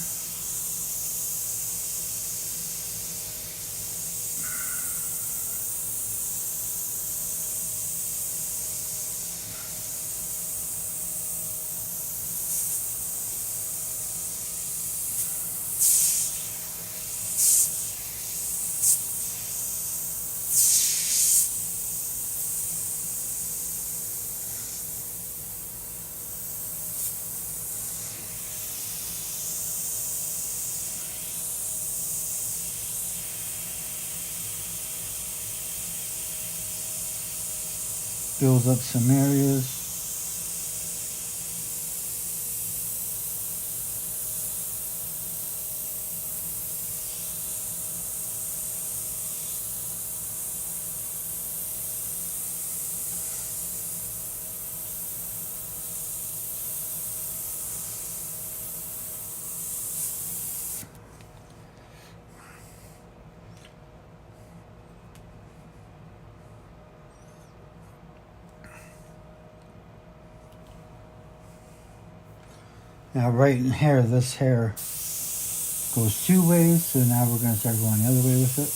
Builds up some areas. Now right in here, this hair goes two ways, so now we're going to start going the other way with it.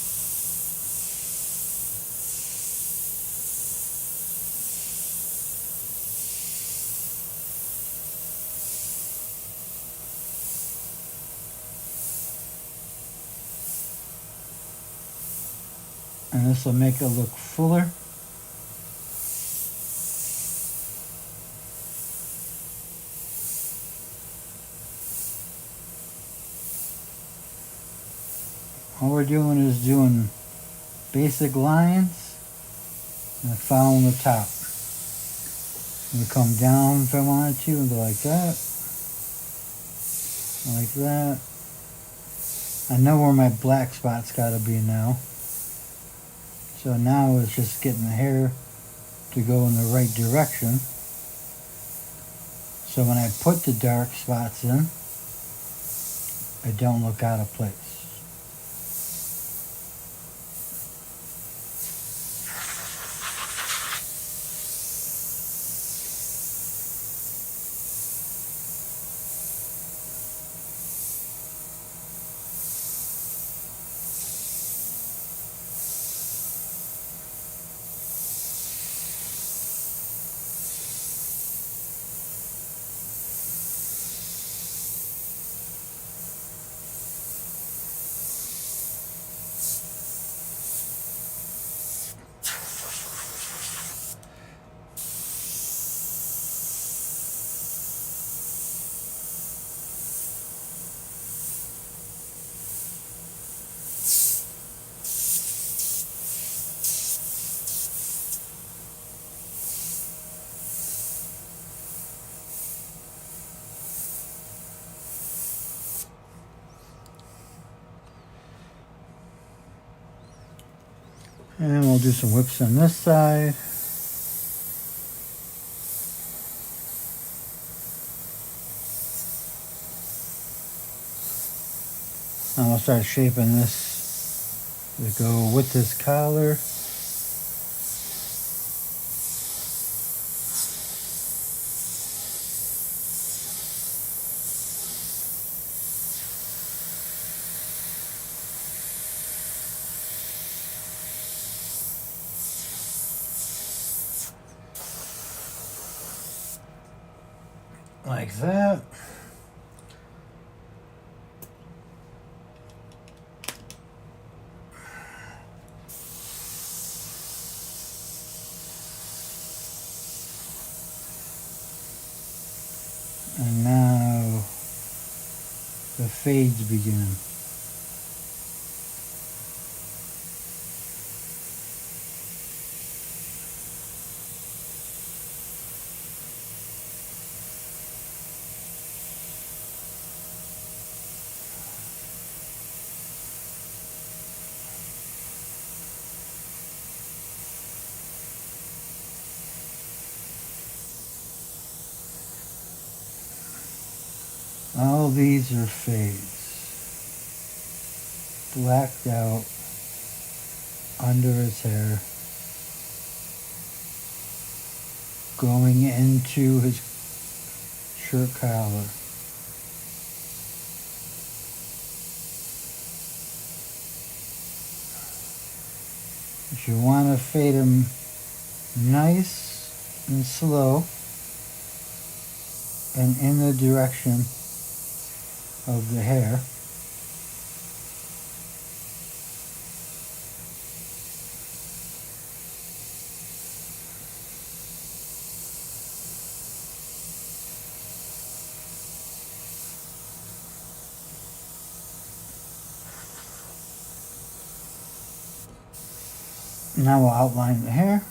And this will make it look fuller. All we're doing is doing basic lines and following the top. I'm going to come down if I wanted to and go like that. Like that. I know where my black spot's got to be now. So now it's just getting the hair to go in the right direction. So when I put the dark spots in, it don't look out of place. And we'll do some whips on this side. And we'll start shaping this to go with this collar. Like that. And now fades begin. All these are fades. Blacked out under his hair. Going into his shirt collar. You want to fade him nice and slow and in the direction of the hair. Now we'll outline the hair.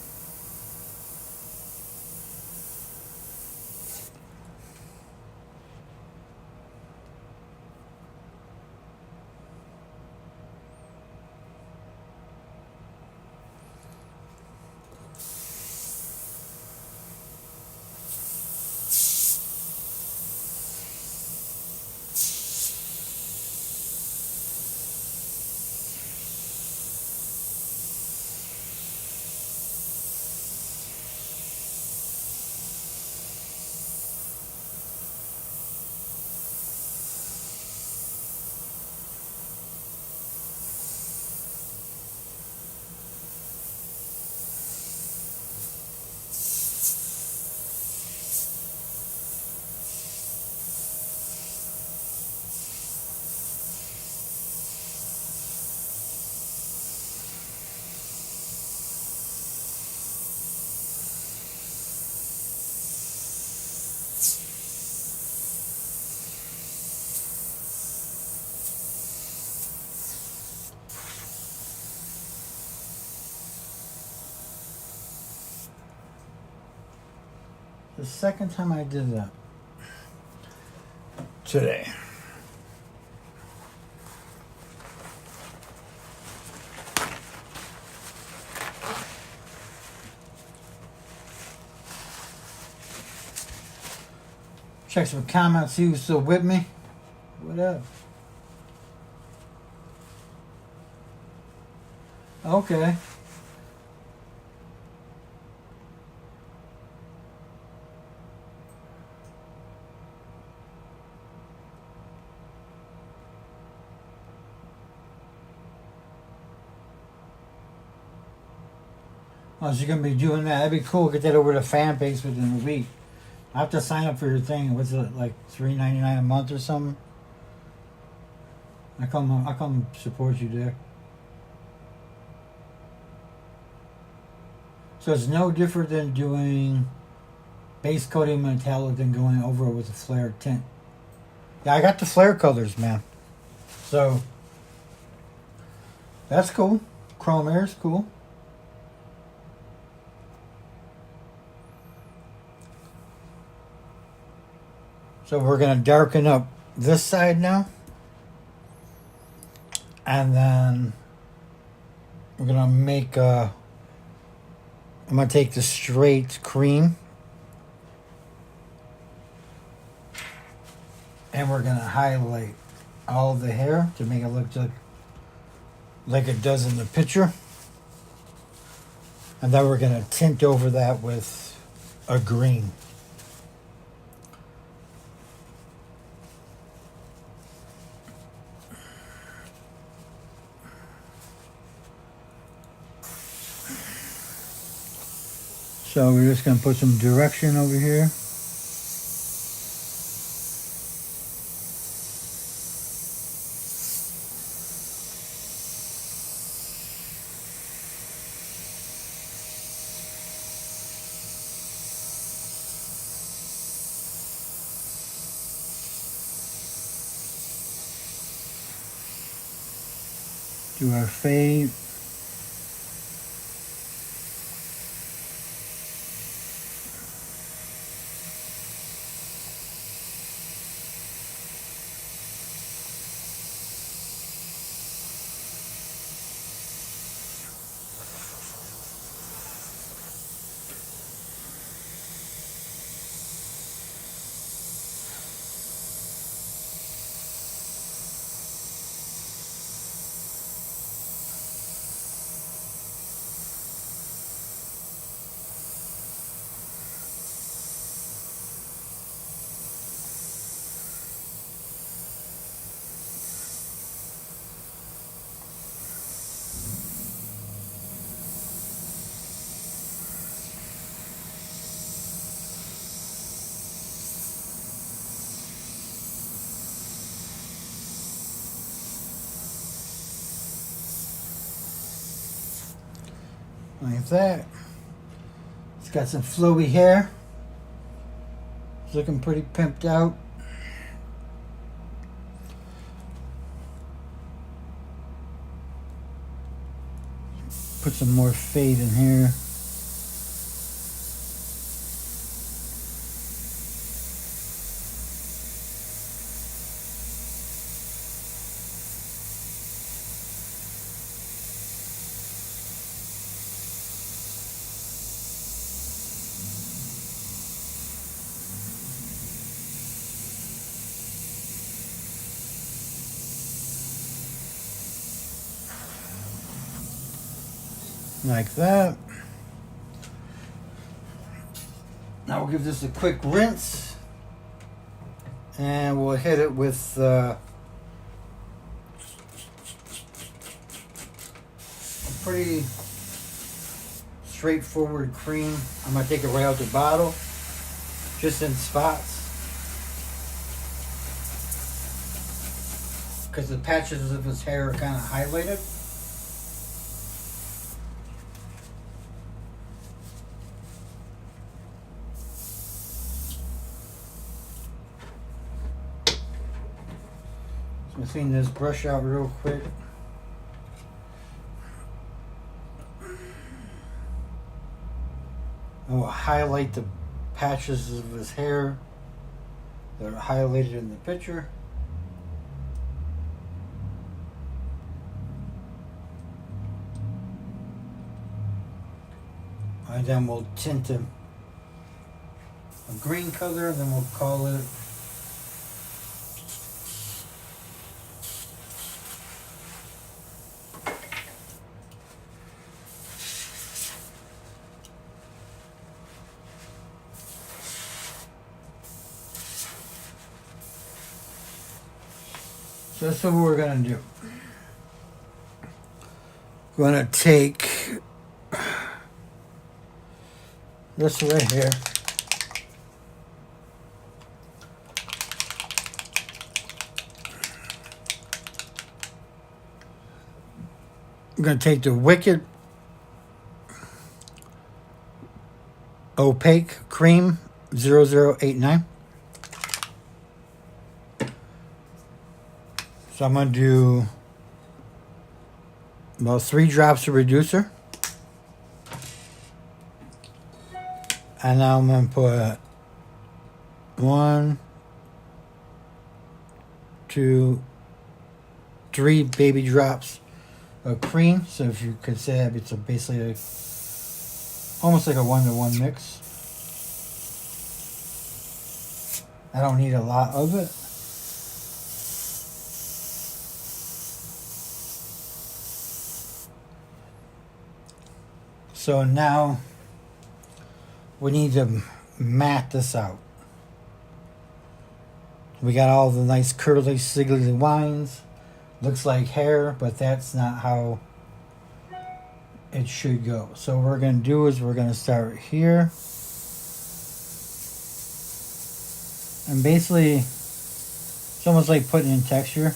The second time I did that today. Check some comments, see who's still with me. What up? Okay. Oh, so you're going to be doing that. That'd be cool. Get that over to the fan page within a week. I have to sign up for your thing. What's it, like $3.99 a month or something? I come support you there. So it's no different than doing base coating metallic than going over it with a flare tint. Yeah, I got the flare colors, man. So that's cool. Chrome air is cool. So we're going to darken up this side now. And then we're going to make I'm going to take the straight cream. And we're going to highlight all the hair to make it look like it does in the picture. And then we're going to tint over that with a green. So we're just going to put some direction over here. Do our fade. Like that. It's got some flowy hair. It's looking pretty pimped out. Put some more fade in here. Like that. Now we'll give this a quick rinse and we'll hit it with a pretty straightforward cream. I'm going to take it right out the bottle, just in spots, because the patches of his hair are kind of highlighted. I'm gonna clean this brush out real quick. I will highlight the patches of his hair that are highlighted in the picture. And then we'll tint him a green color, then we'll call it So that's what we're going to do. We're going to take this right here. I'm going to take the Wicked Opaque Cream 0089. So I'm going to do about 3 drops of reducer. And now I'm going to put 1, 2, 3 baby drops of cream. So if you could say it's basically almost like a 1-to-1 mix. I don't need a lot of it. So now we need to mat this out. We got all the nice curly, squiggly lines. Looks like hair, but that's not how it should go. So what we're going to do is we're going to start here. And basically, it's almost like putting in texture.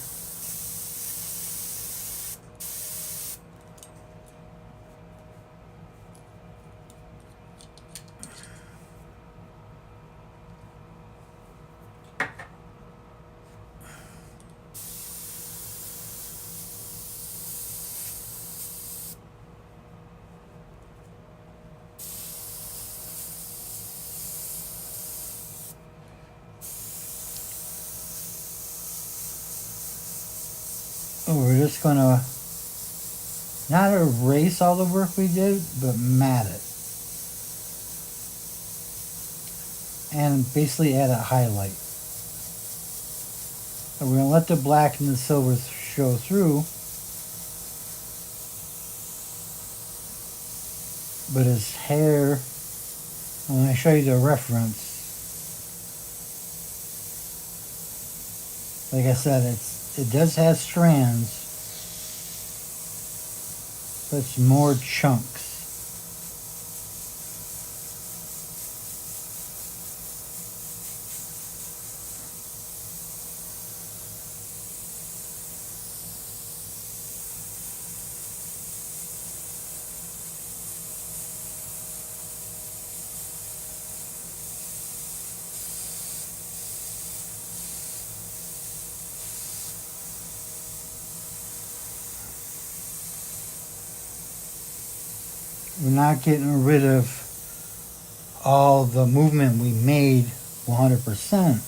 we're just gonna not erase all the work we did, but matte it. And basically add a highlight. And we're gonna let the black and the silver show through. But his hair, when I show you the reference, like I said, it does have strands, but it's more chunks. We're not getting rid of all the movement we made 100%.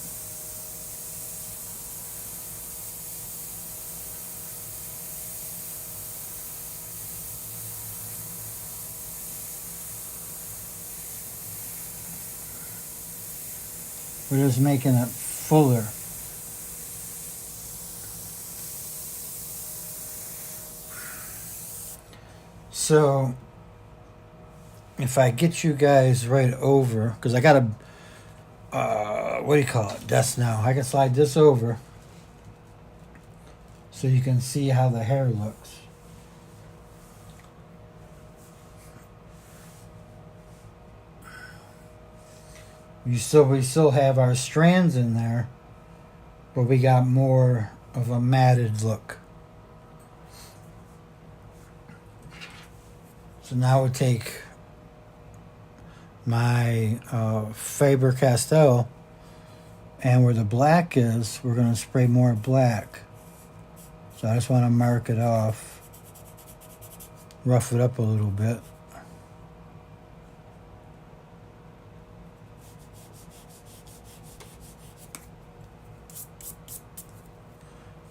We're just making it fuller. So if I get you guys right over, because I got a, what do you call it, desk now. I can slide this over so you can see how the hair looks. We still have our strands in there, but we got more of a matted look. So now we'll take my Faber-Castell, and where the black is, we're going to spray more black. So I just want to mark it off, rough it up a little bit.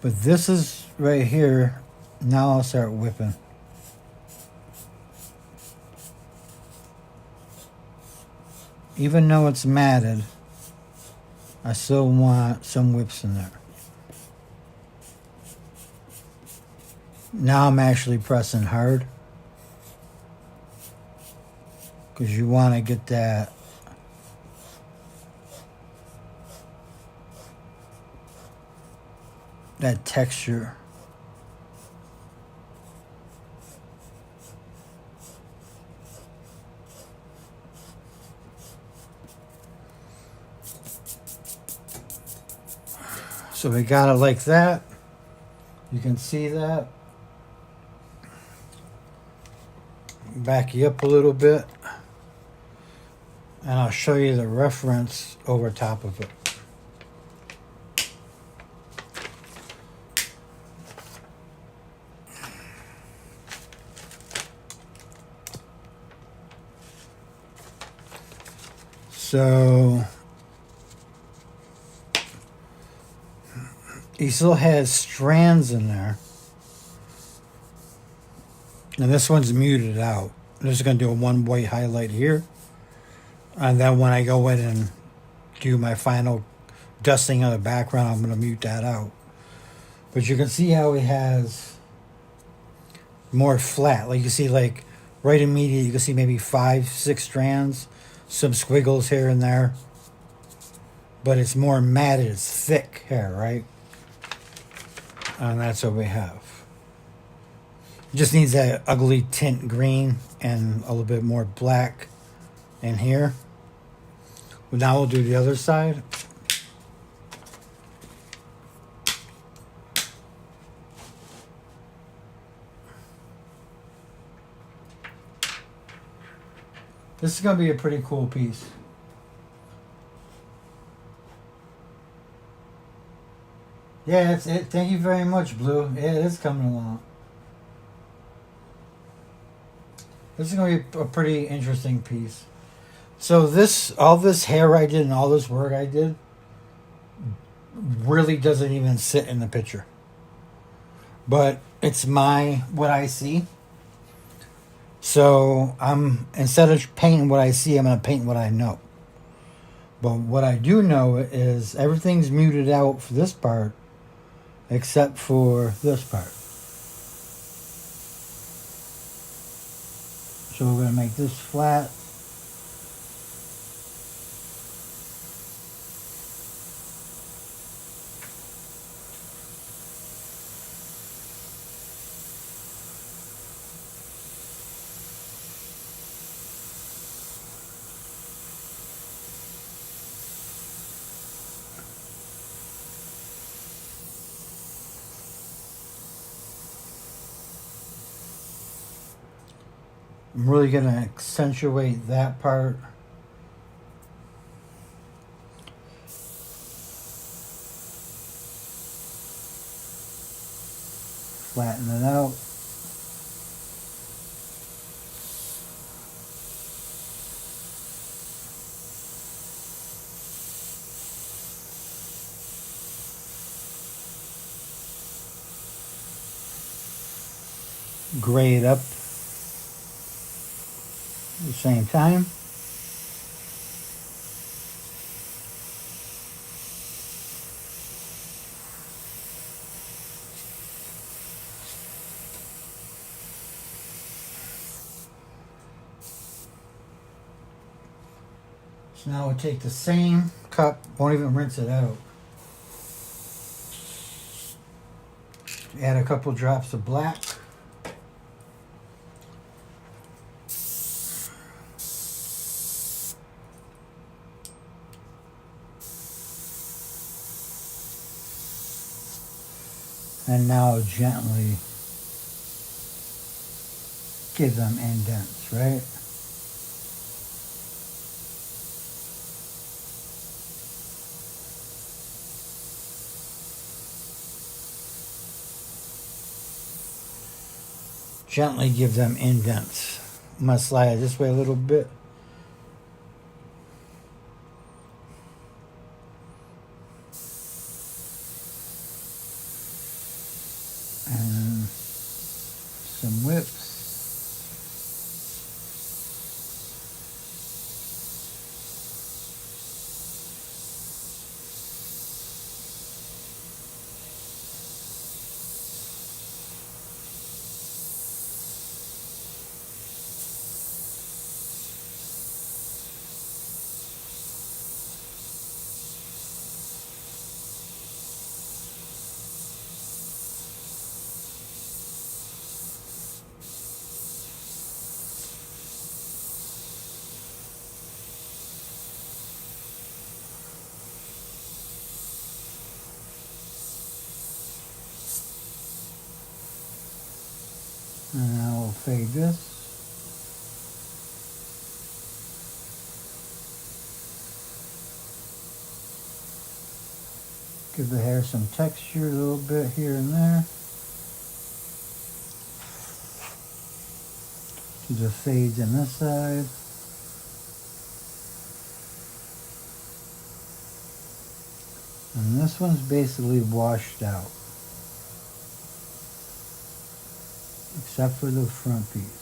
But this is right here. Now I'll start whipping. Even though it's matted, I still want some whips in there. Now I'm actually pressing hard, because you want to get that texture. So we got it like that. You can see that. Back you up a little bit, and I'll show you the reference over top of it. So Easel has strands in there, and this one's muted out. I'm just going to do a one white highlight here, and then when I go in and do my final dusting of the background, I'm going to mute that out. But you can see how it has more flat. Like you see, like right immediately, you can see maybe 5-6 strands, some squiggles here and there, but it's more matted. It's thick hair, right? And that's what we have. It just needs that ugly tint green and a little bit more black in here. Well, now we'll do the other side. This is going to be a pretty cool piece. Yeah, that's it. Thank you very much, Blue. Yeah, it is coming along. This is going to be a pretty interesting piece. So all this hair I did and all this work I did really doesn't even sit in the picture. but it's what I see. So I'm, instead of painting what I see, I'm going to paint what I know. But what I do know is everything's muted out for this part, except for this part. So we're going to make this flat. I'm really going to accentuate that part. Flatten it out. Grade up at the same time. So now we'll take the same cup, won't even rinse it out. Add a couple drops of black. And now gently give them indents, right? Gently give them indents. I'm going to slide it this way a little bit. And some whips. And now we'll fade this. Give the hair some texture a little bit here and there. Do the fades on this side. And this one's basically washed out. Except for the front piece.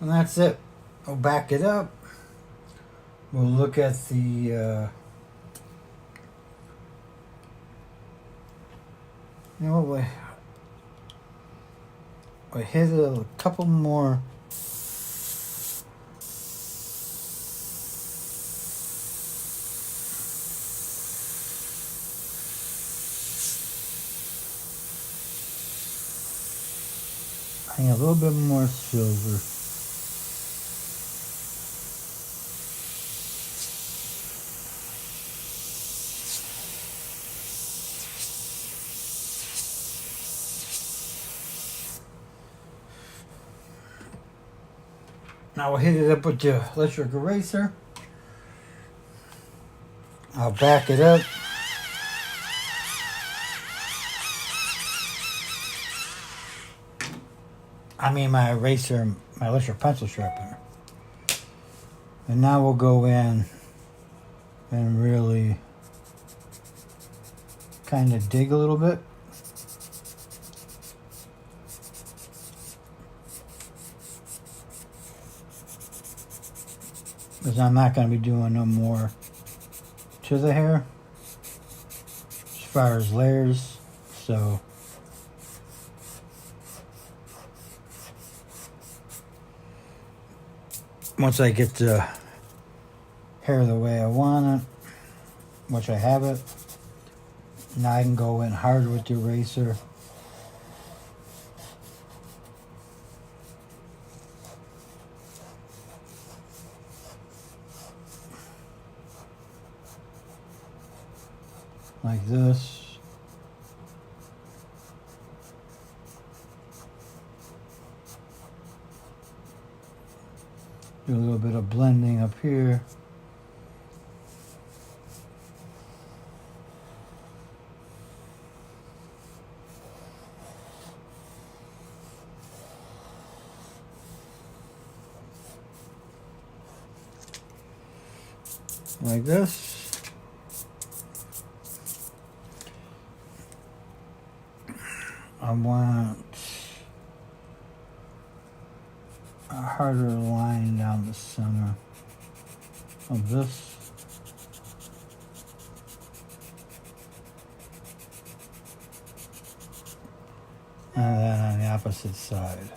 And that's it. We'll back it up. We'll look at the you know what, we hit a couple more I need a little bit more silver. Now we'll hit it up with the electric eraser. I'll back it up. I mean my eraser, my electric pencil sharpener. And now we'll go in and really kind of dig a little bit. Because I'm not going to be doing no more to the hair as far as layers. So once I get the hair the way I want it, which I have it, now I can go in hard with the eraser. Like this. Do a little bit of blending up here. Like this. I want a harder line down the center of this. And then on the opposite side.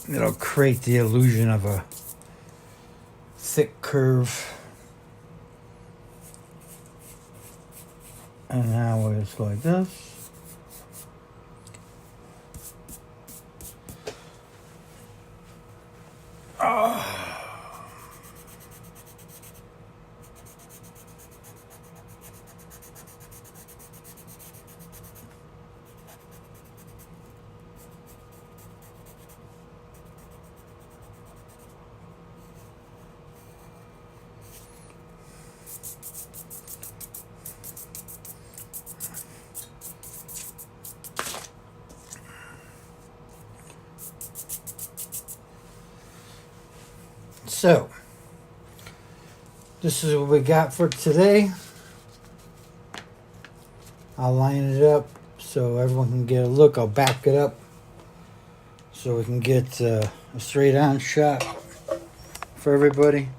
It'll create the illusion of a thick curve. And now we'll just go like this. So, this is what we got for today. I'll line it up so everyone can get a look. I'll back it up so we can get a straight on shot for everybody.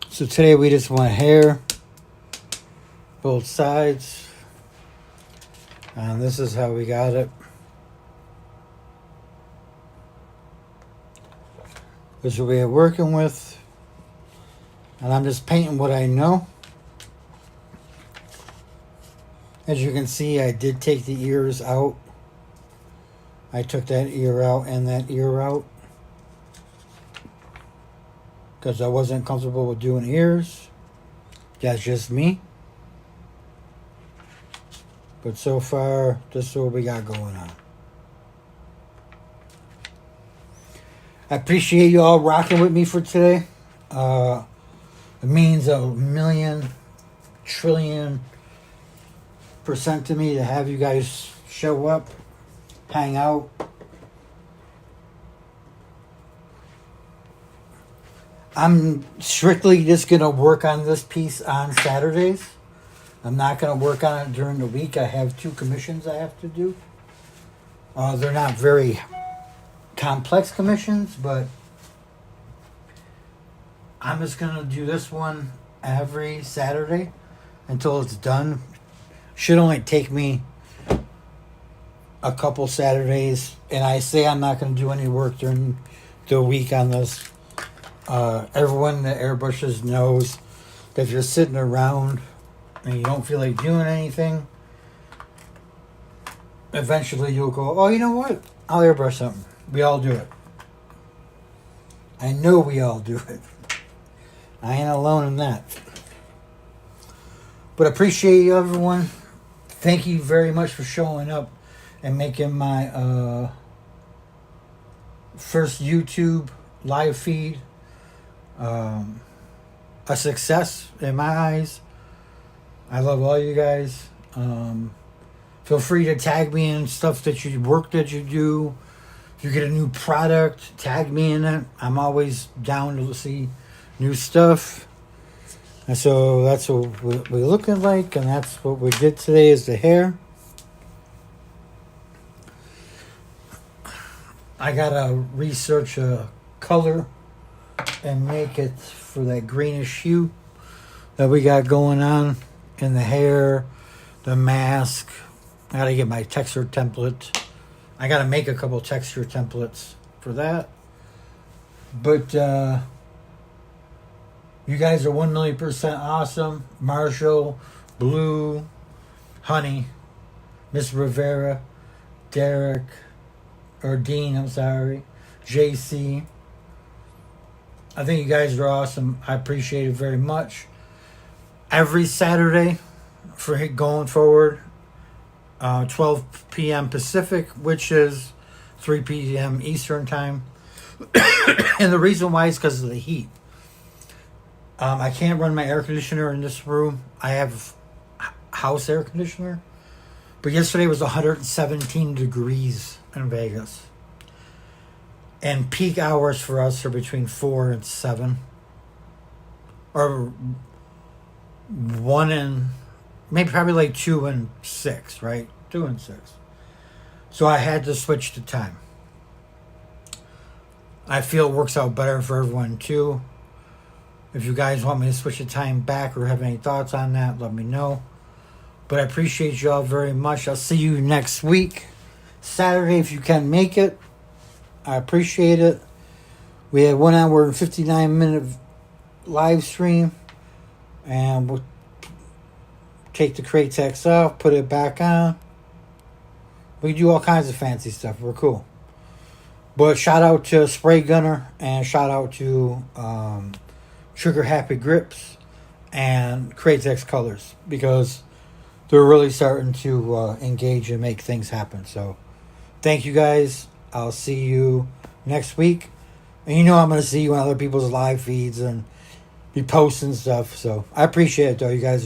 So today we just want hair, both sides, and this is how we got it. This is what we're working with, and I'm just painting what I know. As you can see, I did take the ears out. I took that ear out and that ear out because I wasn't comfortable with doing ears. That's just me. But so far, this is what we got going on. I appreciate you all rocking with me for today. It means a million, trillion % to me to have you guys show up, hang out. I'm strictly just going to work on this piece on Saturdays. I'm not going to work on it during the week. I have 2 commissions I have to do. They're not very complex commissions, but I'm just going to do this one every Saturday until it's done. Should only take me a couple Saturdays. And I say I'm not going to do any work during the week on this. Everyone that airbrushes knows that if you're sitting around and you don't feel like doing anything, eventually you'll go, oh, you know what? I'll airbrush something. We all do it. I know we all do it. I ain't alone in that. But appreciate you, everyone. Thank you very much for showing up and making my first YouTube live feed a success in my eyes. I love all you guys. Feel free to tag me in stuff that you work that you do. If you get a new product, tag me in it. I'm always down to see new stuff. And so that's what we're looking like, and that's what we did today is the hair. I gotta research a color and make it for that greenish hue that we got going on in the hair, the mask. I gotta get my texture template. I gotta make a couple texture templates for that. But you guys are 1,000,000% awesome. Marshall, Blue, Honey, Miss Rivera, Derek, or Dean, I'm sorry, JC. I think you guys are awesome. I appreciate it very much. Every Saturday for going forward, 12 p.m. Pacific, which is 3 p.m. Eastern time. And the reason why is because of the heat. I can't run my air conditioner in this room. I have house air conditioner. But yesterday was 117 degrees in Vegas. And peak hours for us are between 4 and 7. Or 1 and... maybe probably like 2 and 6, right? 2 and 6. So I had to switch the time. I feel it works out better for everyone too. If you guys want me to switch the time back or have any thoughts on that, let me know. But I appreciate y'all very much. I'll see you next week. Saturday, if you can make it. I appreciate it. We had 1 hour and 59-minute live stream. And we'll take the Createx off, put it back on. We do all kinds of fancy stuff. We're cool. But shout out to Spray Gunner and shout out to Trigger Happy Grips and Createx Colors because they're really starting to engage and make things happen. So thank you guys. I'll see you next week. And you know I'm going to see you on other people's live feeds and be posting stuff. So I appreciate it though. You guys are